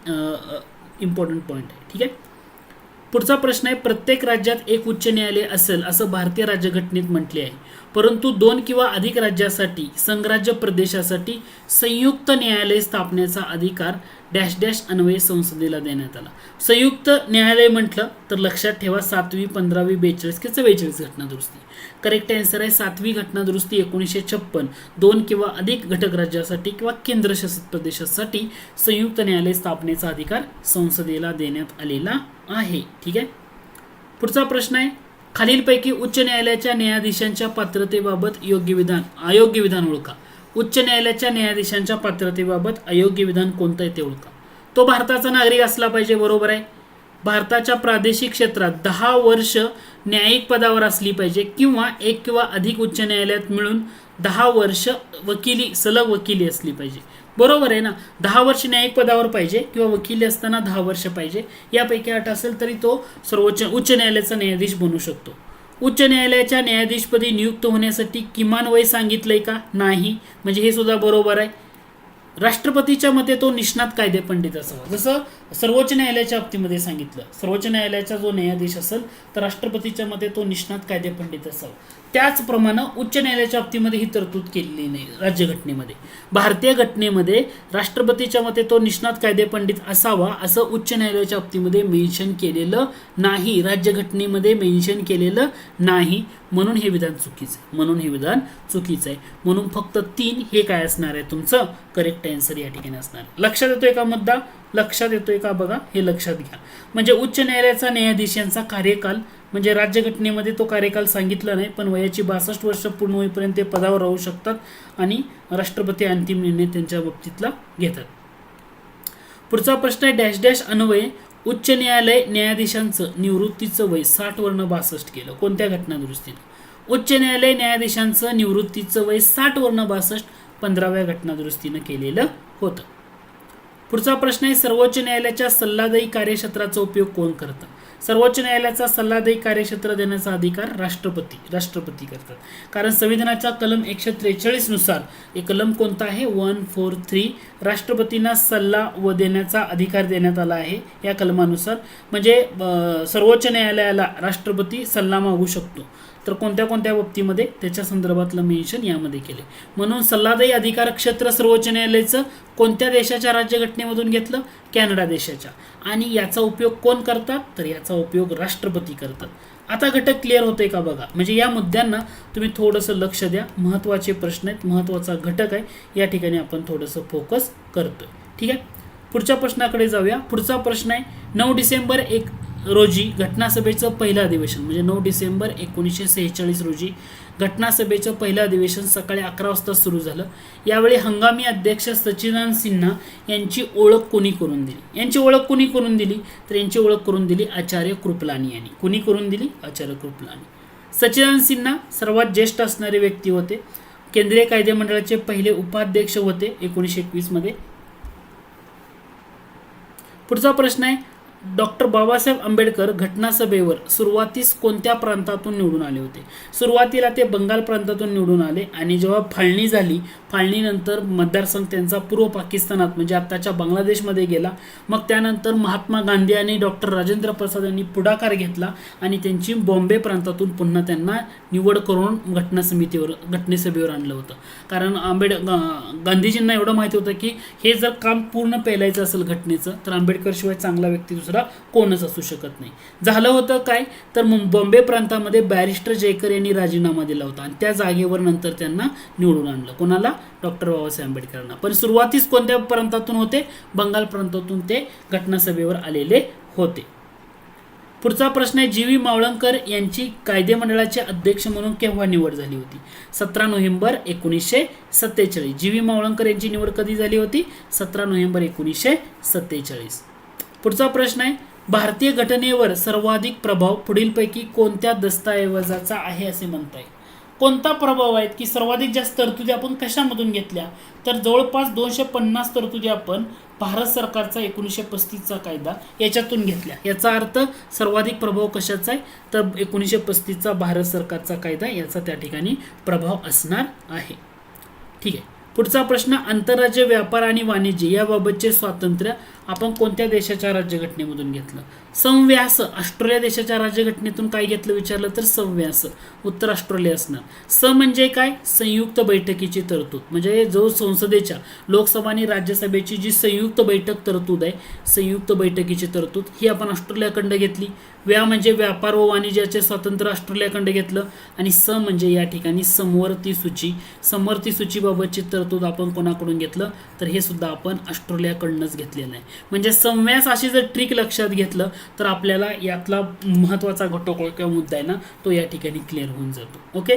इम्पॉर्टंट पॉईंट आहे. ठीक आहे, पुढचा प्रश्न आहे, प्रत्येक राज्यात एक उच्च न्यायालय असेल असं भारतीय राज्यघटनेत म्हटले आहे, परंतु 2 किंवा अधिक राज्यासाठी संघराज्य प्रदेशासाठी संयुक्त न्यायालय स्थापनेचा अधिकार डॅश डॅश अन्वये संसदेला देण्यात आला. संयुक्त न्यायालय म्हटलं तर लक्षात ठेवा 7वी, 15वी, 42 की 44 घटनादुरुस्ती. करेक्ट आन्सर आहे 7वी घटनादुरुस्ती 1956. 2 किंवा अधिक घटक राज्यासाठी किंवा केंद्रशासित प्रदेशासाठी संयुक्त न्यायालय स्थापनेचा अधिकार संसदेला देण्यात आलेला आहे. ठीक आहे, पुढचा प्रश्न आहे, खालीलपैकी उच्च न्यायालयाच्या न्यायाधीशांच्या पात्रतेबाबत अयोग्य विधान ओळखा. उच्च न्यायालयाच्या न्यायाधीशांच्या पात्रतेबाबत अयोग्य विधान कोणतं आहे ते ओळखा. तो भारताचा नागरिक असला पाहिजे, बरोबर आहे. भारताच्या प्रादेशिक क्षेत्रात 10 वर्ष न्यायिक पदावर असली पाहिजे किंवा एक किंवा अधिक उच्च न्यायालयात मिळून 10 वर्ष सलग वकिली असली पाहिजे. बरोबर आहे ना. 10 वर्ष न्यायिक पदावर पाहिजे किंवा वकिली असताना 10 वर्ष पाहिजे. यापैकी अट असेल तरी तो उच्च न्यायालयाचा न्यायाधीश बनू शकतो. उच्च न्यायालयाच्या न्यायाधीशपदी नियुक्त होण्यासाठी किमान वय सांगितलंय का? नाही. म्हणजे हे सुद्धा बरोबर आहे. राष्ट्रपतीच्या मते तो निष्णात कायदेपंडित असावा. जसं सर्वोच्च न्यायालयाच्या बाबतीमध्ये सांगितलं, सर्वोच्च न्यायालयाचा जो न्यायाधीश असेल तर राष्ट्रपतीच्या मते तो निष्णात कायदेपंडित असावा. त्याचप्रमाणे उच्च न्यायालयाच्या बाबतीमध्ये ही तरतूद केलेली नाही राज्यघटनेमध्ये. भारतीय घटनेमध्ये राष्ट्रपतीच्या मते तो निष्णात कायदेपंडित असावा असं उच्च न्यायालयाच्या बाबतीमध्ये मेन्शन केलेलं नाही. राज्यघटनेमध्ये मेन्शन केलेलं नाही. म्हणून हे विधान चुकीचं आहे. म्हणून फक्त 3 हे काय असणार आहे तुमचं करेक्ट आन्सर या ठिकाणी असणार. लक्षात येतोय का मुद्दा? लक्षात येतोय का बघा, हे लक्षात घ्या. म्हणजे उच्च न्यायालयाचा न्यायाधीशांचा कार्यकाल म्हणजे राज्यघटनेमध्ये तो कार्यकाल सांगितला नाही, पण वयाची 62 वर्ष पूर्ण होईपर्यंत ते पदावर राहू शकतात आणि राष्ट्रपती अंतिम निर्णय त्यांच्या बाबतीतला घेतात. पुढचा प्रश्न आहे डॅश डॅश अन्वये उच्च न्यायालय न्यायाधीशांचं निवृत्तीचं वय 60 वर्ण 62 केलं. कोणत्या घटनादुरुस्तीनं? उच्च न्यायालय न्यायाधीशांचं निवृत्तीचं वय 60 वर्ण 62 15व्या घटनादुरुस्तीनं केलेलं होतं. पुढचा प्रश्न आहे सर्वोच्च न्यायालयाच्या सल्लादायी कार्यक्षेत्राचा उपयोग कोण करतं? सर्वोच्च न्यायालयाचा सल्लादायी कार्यक्षेत्र देण्याचा अधिकार राष्ट्रपती करतात. कारण संविधानाच्या कलम 143 नुसार एक कलम कोणता आहे? 143 राष्ट्रपतींना सल्ला व देण्याचा अधिकार देण्यात आला आहे या कलमानुसार. म्हणजे सर्वोच्च न्यायालयाला राष्ट्रपती सल्ला मागू शकतो. तर कोणत्या कोणत्या बाबतीमध्ये त्याच्या संदर्भातलं मेन्शन यामध्ये केले. म्हणून सल्लादायी अधिकार क्षेत्र सर्वोच्च न्यायालयाचं कोणत्या देशाच्या राज्यघटनेमधून घेतलं? कॅनडा देशाच्या. आणि याचा उपयोग कोण करतात? तर याचा उपयोग राष्ट्रपती करतात. आता घटक क्लिअर होतोय का बघा. म्हणजे या मुद्द्यांना तुम्ही थोडंसं लक्ष द्या. महत्त्वाचे प्रश्न आहेत, महत्त्वाचा घटक आहे. या ठिकाणी आपण थोडंसं फोकस करतोय. ठीक आहे. पुढच्या प्रश्नाकडे जाऊया. पुढचा प्रश्न आहे 9 डिसेंबर रोजी घटनासभेचं पहिलं अधिवेशन म्हणजे 9 डिसेंबर 1946 रोजी घटनासभेचं पहिलं अधिवेशन सकाळी 11 वाजता सुरू झालं. यावेळी हंगामी अध्यक्ष सच्चिदानंद सिन्हा यांची ओळख कोणी करून दिली? तर यांची ओळख करून दिली आचार्य कृपलानी यांनी. कोणी करून दिली? आचार्य कृपलानी. सच्चिदानंद सिन्हा सर्वात ज्येष्ठ असणारे व्यक्ती होते. केंद्रीय कायदे मंडळाचे पहिले उपाध्यक्ष होते 1921 मध्ये. पुढचा प्रश्न आहे डॉक्टर बाबासाहेब आंबेडकर घटनासभेवर सुरुवातीस कोणत्या प्रांतातून निवडून आले होते? सुरुवातीला ते बंगाल प्रांतातून निवडून आले आणि जेव्हा फाळणी झाली, फाळणीनंतर मतदारसंघ त्यांचा पूर्व पाकिस्तानात म्हणजे आत्ताच्या बांगलादेशमध्ये गेला. मग त्यानंतर महात्मा गांधी आणि डॉक्टर राजेंद्र प्रसाद यांनी पुढाकार घेतला आणि त्यांची बॉम्बे प्रांतातून पुन्हा त्यांना निवड करून घटनासभेवर आणलं होतं. कारण गांधीजींना एवढं माहिती होतं की हे जर काम पूर्ण पेलायचं असेल घटनेचं तर आंबेडकर शिवाय चांगला व्यक्ती दुसरा कोणच असू शकत नाही. झालं होतं काय तर बॉम्बे प्रांतामध्ये बॅरिस्टर जयकर यांनी राजीनामा दिला होता आणि त्या जागेवर नंतर त्यांना निवडून आणलं. कोणाला? डॉक्टर बाबासाहेब आंबेडकरांना. पण सुरुवातीस कोणत्या प्रांतातून होते? बंगाल प्रांतातून ते घटनासभेवर आलेले होते. पुढचा प्रश्न आहे जी. व्ही. मावळंकर यांची कायदे मंडळाचे अध्यक्ष म्हणून केव्हा निवड झाली होती? 17 नोव्हेंबर 1947. जी. व्ही. मावळंकर यांची निवड कधी झाली होती? 17 नोव्हेंबर 1947. पुढचा प्रश्न आहे भारतीय घटनेवर सर्वाधिक प्रभाव पुढीलपैकी कोणत्या दस्तऐवजाचा आहे असे म्हणता येईल? कोणता प्रभाव आहेत की सर्वाधिक जास्त तरतुदी आपण कशामधून घेतल्या? तर जवळपास 250 तरतुदी आपण भारत सरकारचा 1935चा कायदा याच्यातून घेतल्या. याचा अर्थ सर्वाधिक प्रभाव कशाचा आहे तर 1935चा भारत सरकारचा कायदा याचा त्या ठिकाणी प्रभाव असणार आहे. ठीक आहे. पुढचा प्रश्न आंतरराज्य व्यापार आणि वाणिज्य याबाबतचे स्वातंत्र्य आपण कोणत्या देशाच्या राज्यघटनेमधून घेतलं? संव्यास ऑस्ट्रेलिया देशाच्या राज्यघटनेतून काय घेतलं विचारलं तर संव्यास उत्तर ऑस्ट्रेलिया असणार. म्हणजे काय? संयुक्त बैठकीची तरतूद. म्हणजे जो संसदेच्या लोकसभा आणि राज्यसभेची जी संयुक्त बैठक तरतूद आहे, संयुक्त बैठकीची तरतूद ही आपण ऑस्ट्रेलियाकडं घेतली. म्हणजे व्यापार व वाणिज्याचे स्वातंत्र्य ऑस्ट्रेलियाकडं घेतलं. आणि म्हणजे या ठिकाणी समवर्ती सूचीबाबतची तरतूद आपण कोणाकडून घेतलं तर हे सुद्धा आपण ऑस्ट्रेलियाकडूनच घेतलेलं आहे. म्हणजे संव्यास अशी जर ट्रिक लक्षात घेतलं तर आपल्याला यातला महत्त्वाचा घटक किंवा मुद्दा आहे ना तो या ठिकाणी क्लिअर होऊन जातो. ओके.